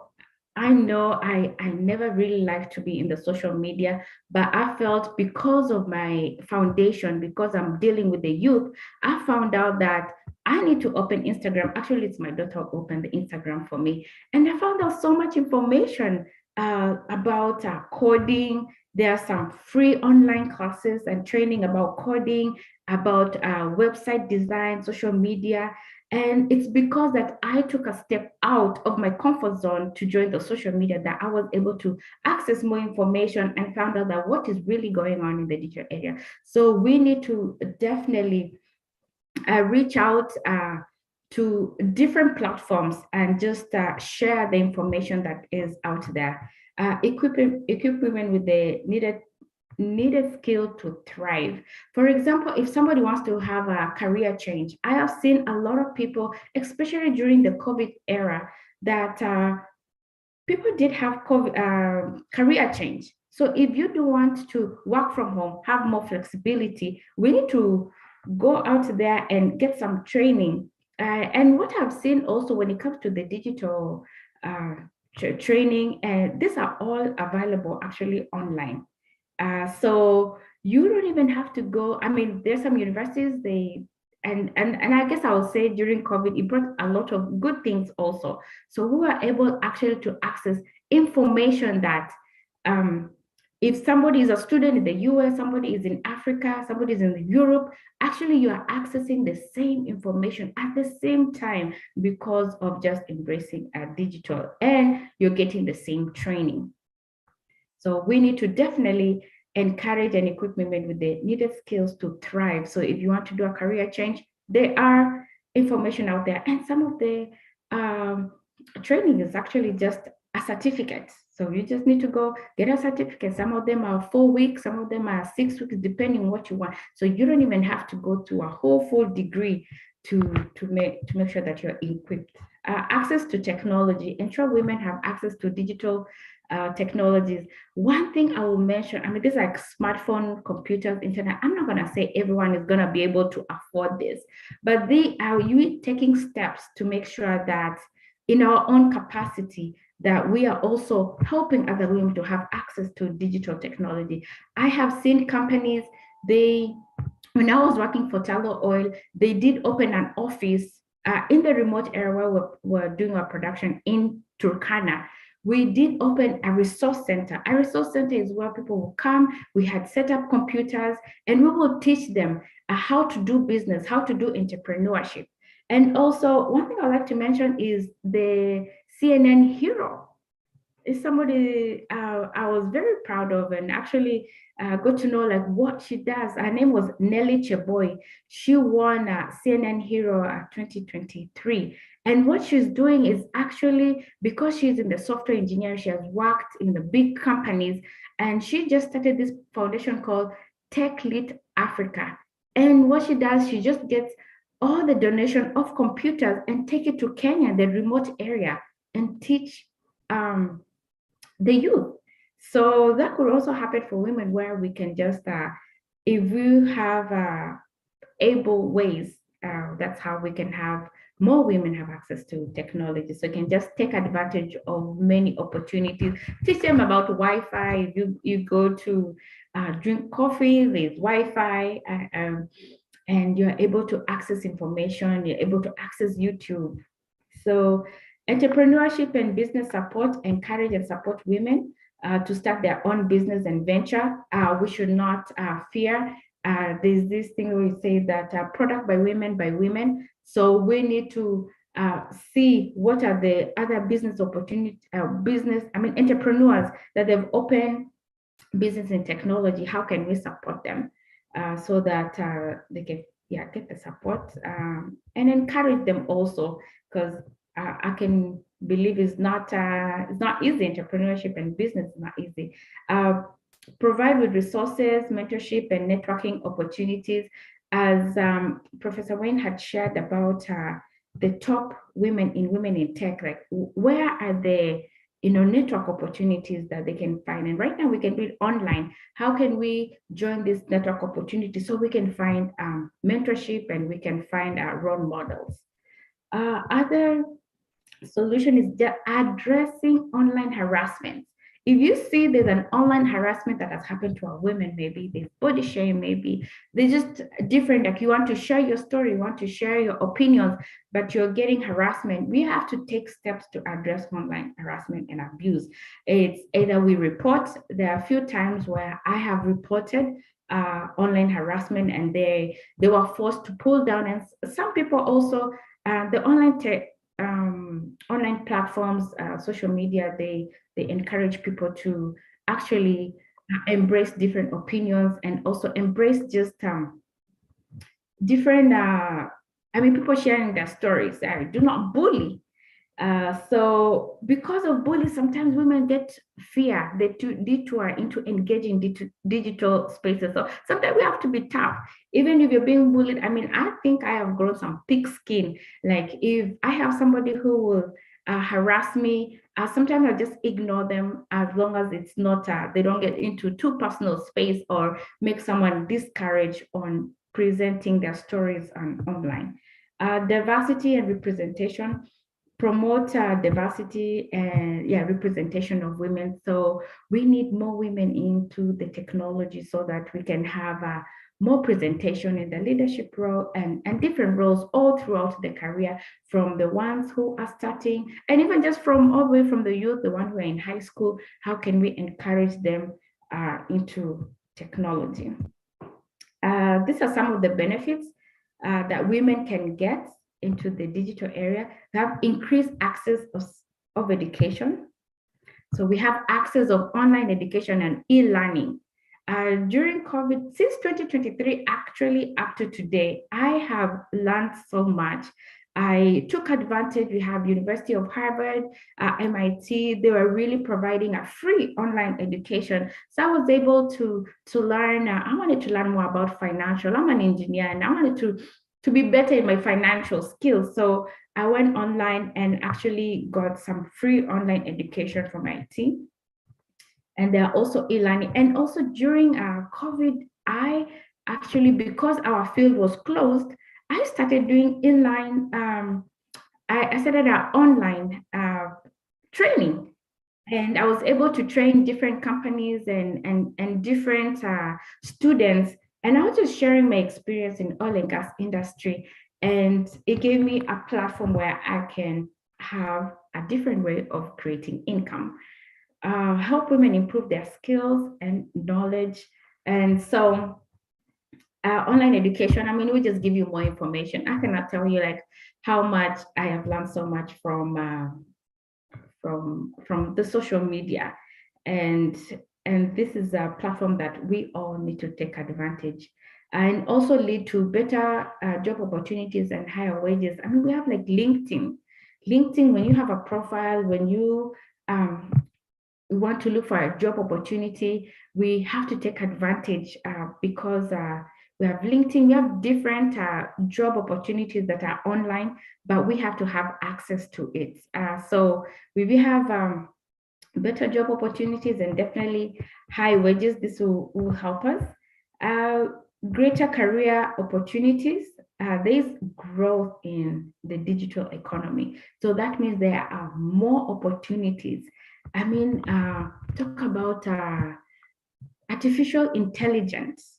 I know I never really liked to be in the social media, but I felt because of my foundation, because I'm dealing with the youth, I found out that I need to open Instagram. Actually, it's my daughter who opened the Instagram for me. And I found out so much information about coding. There are some free online classes and training about coding, about website design, social media. And it's because that I took a step out of my comfort zone to join the social media that I was able to access more information and found out that what is really going on in the digital area. So we need to definitely reach out to different platforms and just share the information that is out there. Equip women with the needed skill to thrive. For example, if somebody wants to have a career change, I have seen a lot of people, especially during the COVID era, that people did have career change. So if you do want to work from home, have more flexibility, we need to go out there and get some training. And what I've seen also when it comes to the digital training, and these are all available actually online. So you don't even have to go. I mean, there's some universities, and I guess I would say during COVID, it brought a lot of good things also. So we were able actually to access information that if somebody is a student in the US, somebody is in Africa, somebody is in Europe, actually you are accessing the same information at the same time because of just embracing digital, and you're getting the same training. So we need to definitely encourage and equip women with the needed skills to thrive. So if you want to do a career change, there are information out there. And some of the training is actually just a certificate. So you just need to go get a certificate. Some of them are 4 weeks, some of them are 6 weeks, depending on what you want. So you don't even have to go to a whole full degree to make sure that you're equipped. Access to technology, ensure women have access to digital technologies. One thing I will mention, I mean, these are like smartphone, computers, internet. I'm not gonna say everyone is gonna be able to afford this, but they are you taking steps to make sure that in our own capacity, that we are also helping other women to have access to digital technology. I have seen companies, when I was working for Tullow Oil, they did open an office in the remote area where we're doing our production in Turkana. We did open a resource center. A resource center is where people will come. We had set up computers and we will teach them how to do business, how to do entrepreneurship. And also, one thing I'd like to mention is the CNN Hero. Is somebody I was very proud of, and actually got to know like what she does. Her name was Nelly Cheboy. She won CNN Hero 2023. And what she's doing is actually, because she's in the software engineering, she has worked in the big companies, and she just started this foundation called TechLead Africa. And what she does, she just gets all the donation of computers and take it to Kenya, the remote area, and teach the youth. So that could also happen for women, where we can just, if we have able ways, that's how we can have more women have access to technology. So you can just take advantage of many opportunities. Teach them about Wi-Fi. If you go to drink coffee, there's Wi-Fi, and you're able to access information. You're able to access YouTube. So entrepreneurship and business support, encourage and support women to start their own business and venture. We should not fear. There's this thing where we say that product by women by women. So we need to see what are the other business opportunities, entrepreneurs that they've opened business in technology. How can we support them so that they can get the support and encourage them also, because I can believe it's not easy. Entrepreneurship and business is not easy. Provide with resources, mentorship, and networking opportunities. As Professor Wayne had shared about the top women in tech, like where are the network opportunities that they can find? And right now we can do it online. How can we join this network opportunity so we can find mentorship and we can find role models? Other solution is addressing online harassment. If you see there's an online harassment that has happened to a women, maybe there's body shame, maybe they're just different, like you want to share your story, you want to share your opinions, but you're getting harassment, we have to take steps to address online harassment and abuse. It's either we report. There are a few times where I have reported online harassment and they were forced to pull down, and some people also, the online platforms, social media, they encourage people to actually embrace different opinions and also embrace just different, people sharing their stories. Do not bully. So because of bullying, sometimes women get fear. They detour into engaging digital spaces. So sometimes we have to be tough. Even if you're being bullied, I think I have grown some thick skin. Like if I have somebody who will harass me, sometimes I just ignore them as long as it's not, they don't get into too personal space or make someone discouraged on presenting their stories online. Diversity and representation. Promote diversity and representation of women. So we need more women into the technology so that we can have more presentation in the leadership role and different roles all throughout the career, from the ones who are starting and even just from all the way from the youth, the ones who are in high school. How can we encourage them into technology? These are some of the benefits that women can get into the digital area. We have increased access of education. So we have access of online education and e-learning. During COVID, since 2023, actually up to today, I have learned so much. I took advantage. We have University of Harvard, MIT. They were really providing a free online education. So I was able to learn. I wanted to learn more about financial. I'm an engineer, and I wanted to be better in my financial skills. So I went online and actually got some free online education from MIT. And there are also e-learning. And also during COVID, I actually, because our field was closed, I started doing inline, I started an online training. And I was able to train different companies and different students. And I was just sharing my experience in oil and gas industry. And it gave me a platform where I can have a different way of creating income. Help women improve their skills and knowledge. And so online education, I mean, we just give you more information. I cannot tell you like how much I have learned so much from the social media. And this is a platform that we all need to take advantage and also lead to better job opportunities and higher wages. I mean, we have like LinkedIn. LinkedIn, when you have a profile, when you we want to look for a job opportunity, we have to take advantage because we have LinkedIn, we have different job opportunities that are online, but we have to have access to it. So we have better job opportunities and definitely high wages. This will help us. Greater career opportunities. There's growth in the digital economy. So that means there are more opportunities. I mean, talk about artificial intelligence.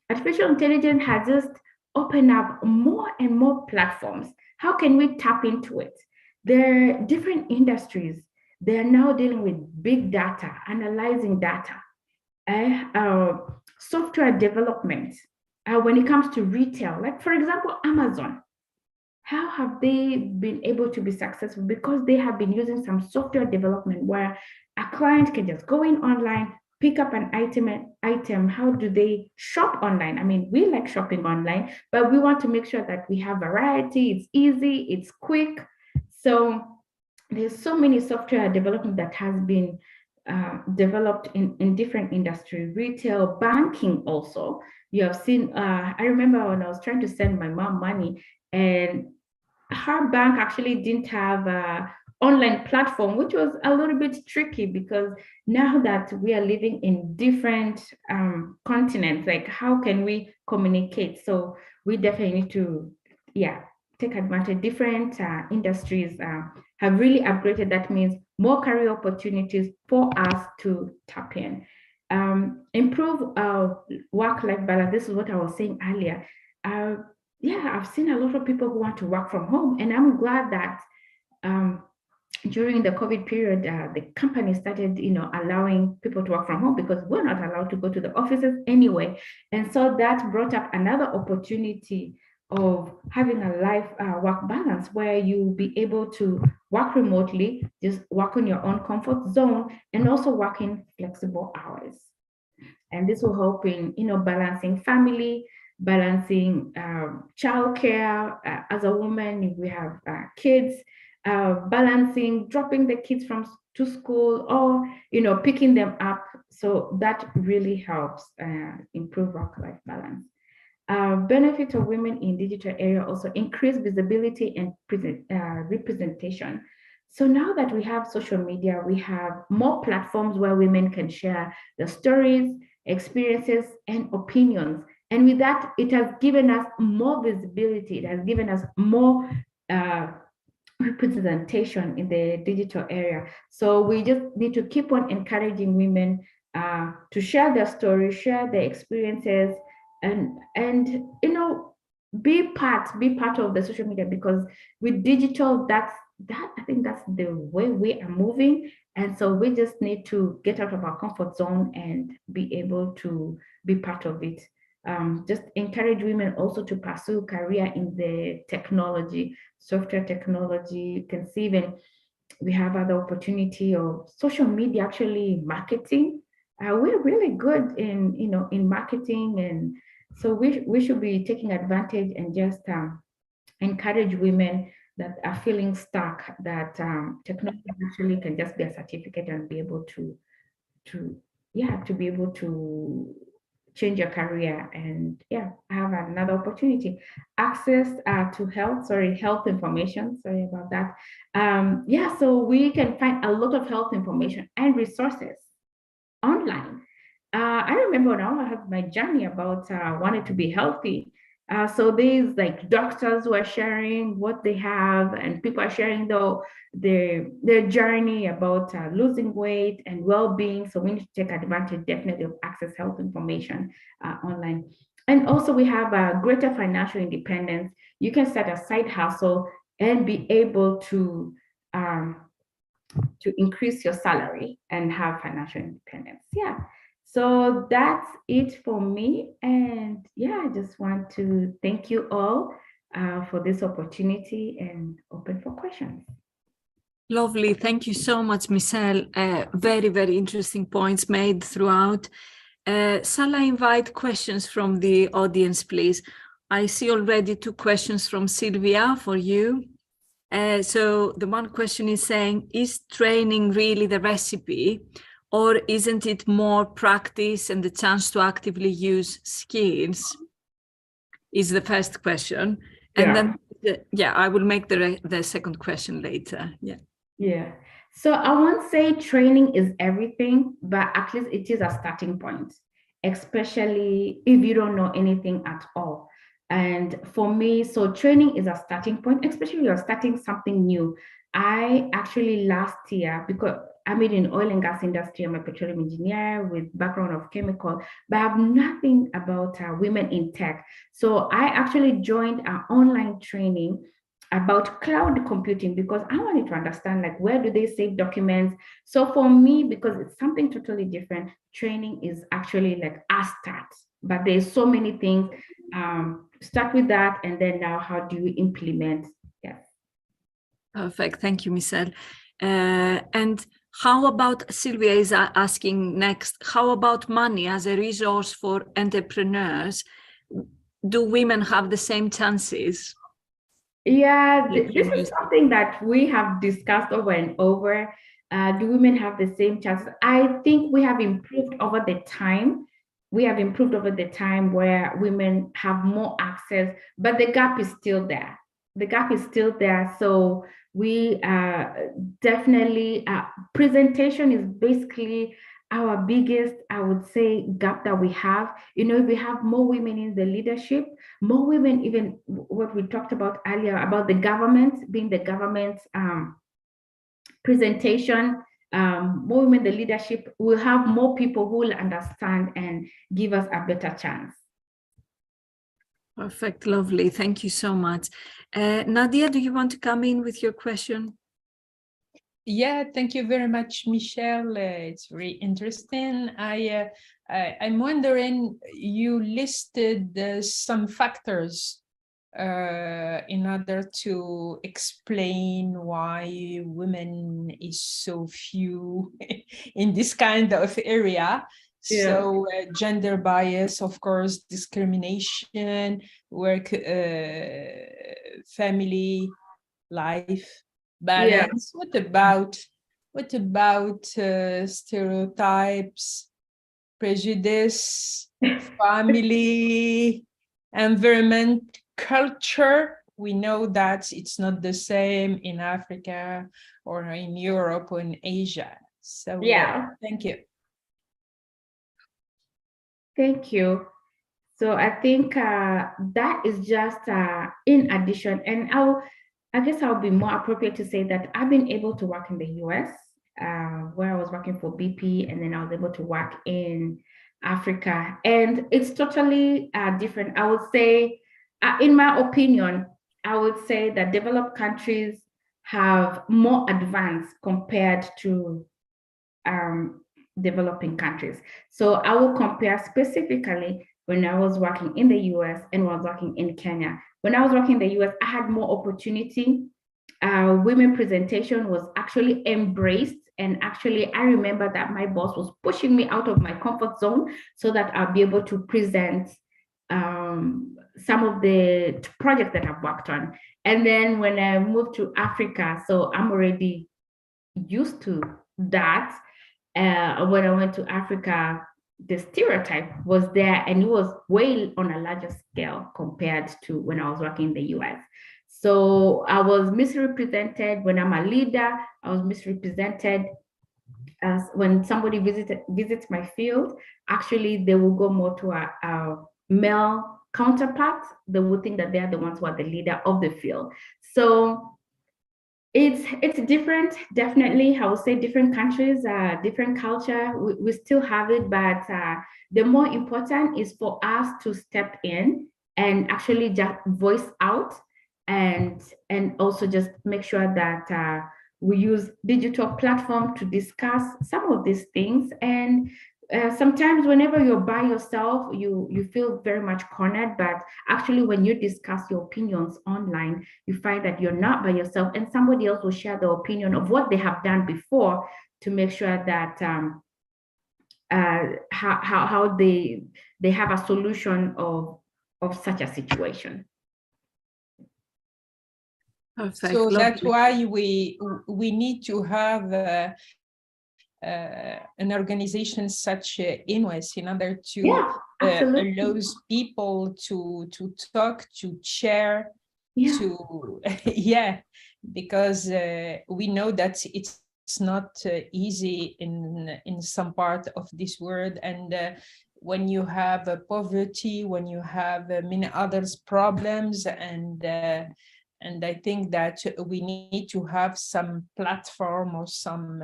Artificial intelligence has just opened up more and more platforms. How can we tap into it? There are different industries. They are now dealing with big data, analyzing data, software development. When it comes to retail, like for example, Amazon. How have they been able to be successful? Because they have been using some software development where a client can just go in online, pick up an item. How do they shop online? I mean, we like shopping online, but we want to make sure that we have variety, it's easy, it's quick. So there's so many software development that has been developed in different industries, retail, banking also. You have seen, I remember when I was trying to send my mom money, and her bank actually didn't have an online platform, which was a little bit tricky because now that we are living in different continents, like how can we communicate? So we definitely need to, take advantage. Different industries have really upgraded. That means more career opportunities for us to tap in. Improve work-life balance. This is what I was saying earlier. I've seen a lot of people who want to work from home, and I'm glad that during the COVID period, the company started, allowing people to work from home because we're not allowed to go to the offices anyway. And so that brought up another opportunity of having a life work balance where you'll be able to work remotely, just work on your own comfort zone, and also work in flexible hours. And this will help in, balancing family, balancing childcare. As a woman, if we have kids, balancing dropping the kids to school or picking them up. So that really helps improve work-life balance. Benefit of women in digital area also increase visibility and representation. So now that we have social media, we have more platforms where women can share their stories, experiences, and opinions. And with that, it has given us more visibility. It has given us more representation in the digital area. So we just need to keep on encouraging women to share their stories, share their experiences, and be part of the social media, because with digital, I think that's the way we are moving. And so we just need to get out of our comfort zone and be able to be part of it. Just encourage women also to pursue career in the technology, software technology. You can see even we have other opportunity of social media, actually marketing. we're really good in, in marketing, and so we should be taking advantage and just encourage women that are feeling stuck, that technology actually can just be a certificate and be able to be able to change your career and have another opportunity. Access to health information, sorry about that. So we can find a lot of health information and resources online. I remember when I had my journey about wanting to be healthy. So there's like doctors who are sharing what they have, and people are sharing their journey about losing weight and well-being. So we need to take advantage definitely of access health information online. And also we have greater financial independence. You can start a side hustle and be able to increase your salary and have financial independence. So that's it for me. And I just want to thank you all for this opportunity and open for questions. Lovely. Thank you so much, Michelle. Very, very interesting points made throughout. Shall I invite questions from the audience, please? I see already 2 questions from Sylvia for you. So the one question is saying, is training really the recipe, or isn't it more practice and the chance to actively use skills? Is the first question. And then, I will make the second question later. So I won't say training is everything, but at least it is a starting point, especially if you don't know anything at all. And for me, so training is a starting point, especially if you're starting something new. I actually last year, because I'm in oil and gas industry, I'm a petroleum engineer with background of chemical, but I have nothing about women in tech. So I actually joined an online training about cloud computing because I wanted to understand, like, where do they save documents? So for me, because it's something totally different, training is actually like a start, but there's so many things. Start with that, and then now how do you implement? Perfect. Thank you, Michelle. And how about, Sylvia is asking next, how about money as a resource for entrepreneurs? Do women have the same chances? This is something that we have discussed over and over. Do women have the same chances? I think we have improved over the time. Where women have more access, but the gap is still there. So we definitely, presentation is basically our biggest, I would say, gap that we have. If we have more women in the leadership, more women, even what we talked about earlier about the government, being the government presentation, more women in the leadership, will have more people who will understand and give us a better chance. Perfect, lovely. Thank you so much. Nadia, do you want to come in with your question? Thank you very much, Michelle. It's very interesting. I'm wondering, you listed some factors in order to explain why women is so few in this kind of area. So gender bias, of course, discrimination, work, family life balance. What about stereotypes, prejudice, family, environment, culture? We know that it's not the same in Africa or in Europe or in Asia. So thank you. Thank you. So I think that is just in addition, and I guess I'll be more appropriate to say that I've been able to work in the US, where I was working for BP, and then I was able to work in Africa, and it's totally different. I would say, in my opinion, I would say that developed countries have more advanced compared to developing countries. So I will compare specifically when I was working in the US and when I was working in Kenya. When I was working in the US, I had more opportunity. Women presentation was actually embraced And actually, I remember that my boss was pushing me out of my comfort zone so that I'll be able to present some of the projects that I've worked on. And then when I moved to Africa, so I'm already used to that. When I went to Africa, the stereotype was there, and it was way on a larger scale compared to when I was working in the US. So I was misrepresented when I'm a leader. I was misrepresented as when somebody visits my field. Actually, they will go more to a male counterpart. They would think that they're the ones who are the leader of the field. So it's different, definitely. I would say different countries, different culture. We still have it, but the more important is for us to step in and actually just voice out, and also just make sure that we use digital platform to discuss some of these things. And sometimes whenever you're by yourself, you feel very much cornered, but actually when you discuss your opinions online, you find that you're not by yourself, and somebody else will share the opinion of what they have done before to make sure that how they have a solution of such a situation. Perfect. So Lovely. that's why we need to have an organization such INWES in order to allows people to talk, to share, to because we know that it's not easy in some part of this world, and when you have poverty, when you have many others problems, and I think that we need to have some platform or some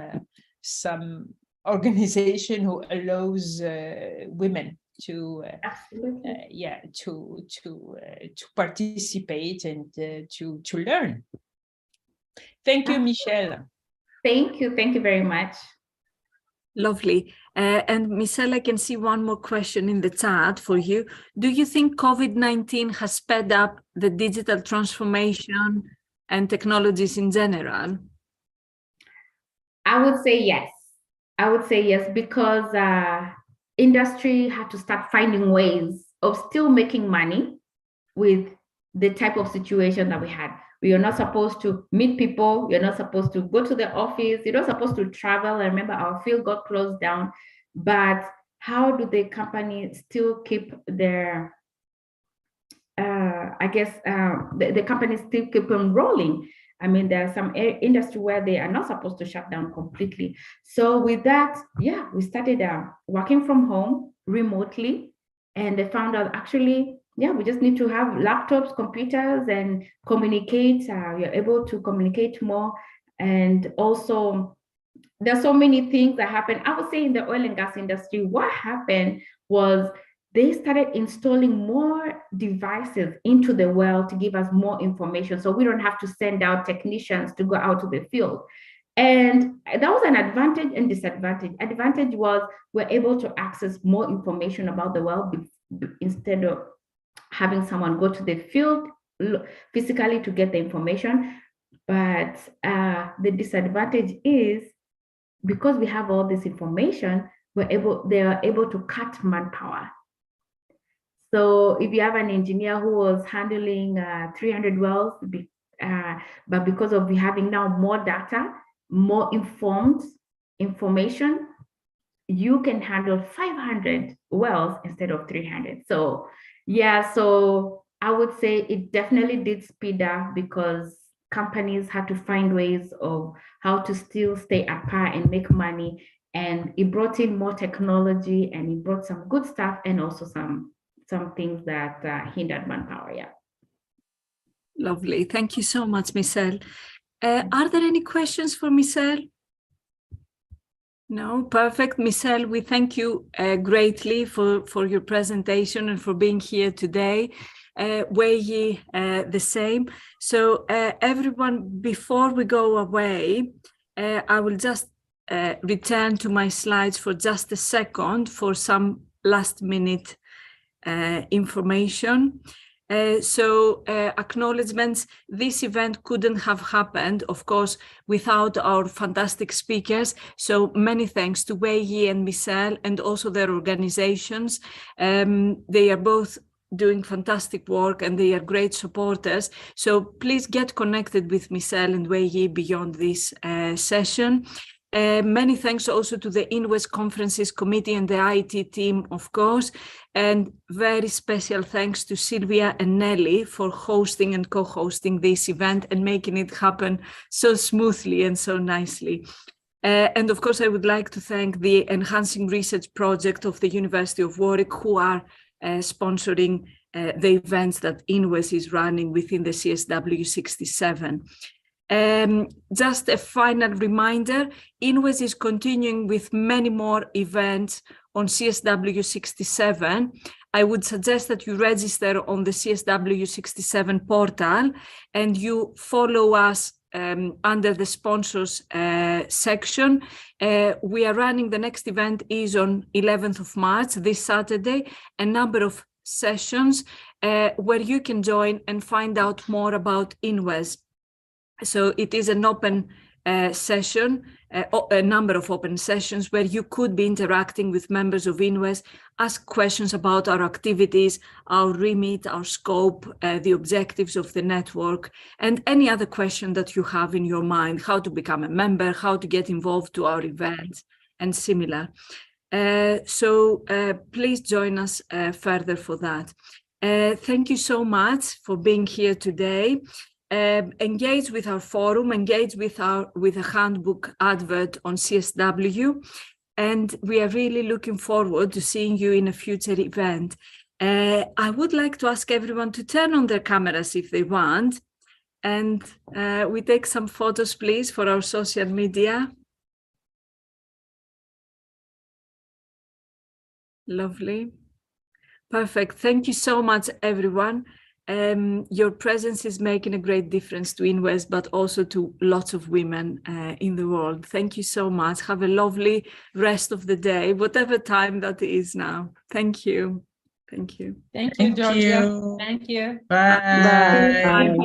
organization who allows women to to participate and to learn. Thank you, Michelle. Thank you very much. Lovely. And Michelle, I can see one more question in the chat for you. Do you think COVID-19 has sped up the digital transformation and technologies in general? I would say yes. I would say yes, because industry had to start finding ways of still making money with the type of situation that we had. We are not supposed to meet people. You're not supposed to go to the office. You're not supposed to travel. I remember our field got closed down. But how do the company still keep their, the companies still keep on rolling? I mean, there are some industry where they are not supposed to shut down completely. So with that, we started working from home remotely, and they found out actually, we just need to have laptops, computers, and communicate. You're able to communicate more. And also, there's so many things that happen. I would say in the oil and gas industry, what happened was they started installing more devices into the well to give us more information. So we don't have to send out technicians to go out to the field. And that was an advantage and disadvantage. Advantage was we're able to access more information about the well instead of having someone go to the field physically to get the information. But the disadvantage is because we have all this information, they are able to cut manpower. So if you have an engineer who was handling 300 wells, but because of having now more data, more informed information, you can handle 500 wells instead of 300. So so I would say it definitely did speed up because companies had to find ways of how to still stay at par and make money. And it brought in more technology, and it brought some good stuff and also some things that hindered manpower. Lovely. Thank you so much, Michelle. Are there any questions for Michelle? No, perfect. Michelle, we thank you greatly for your presentation and for being here today. Wei, the same. So everyone, before we go away, I will just return to my slides for just a second for some last minute information. Acknowledgements, this event couldn't have happened, of course, without our fantastic speakers. So many thanks to Wei Yi and Michelle and also their organizations. They are both doing fantastic work and they are great supporters. So please get connected with Michelle and Wei Yi beyond this session. Many thanks also to the INWES Conferences Committee and the IT team, of course, and very special thanks to Sylvia and Nelly for hosting and co-hosting this event and making it happen so smoothly and so nicely. And of course, I would like to thank the Enhancing Research Project of the University of Warwick, who are sponsoring the events that INWES is running within the CSW 67. Just a final reminder, INWES is continuing with many more events on CSW 67. I would suggest that you register on the CSW 67 portal and you follow us under the sponsors section. We are running, the next event is on 11th of March, this Saturday, a number of sessions where you can join and find out more about INWES. So it is an open session, a number of open sessions where you could be interacting with members of INWES, ask questions about our activities, our remit, our scope, the objectives of the network, and any other question that you have in your mind, how to become a member, how to get involved to our events, and similar. Please join us further for that. Thank you so much for being here today. Engage with our forum, engage with a handbook advert on CSW, and we are really looking forward to seeing you in a future event. I would like to ask everyone to turn on their cameras if they want, and we take some photos, please, for our social media. Lovely. Perfect. Thank you so much, everyone. Your presence is making a great difference to INWES, but also to lots of women in the world. Thank you so much. Have a lovely rest of the day, whatever time that is now. Thank you. Thank you. Thank you, Georgia. Thank you. Bye. Bye.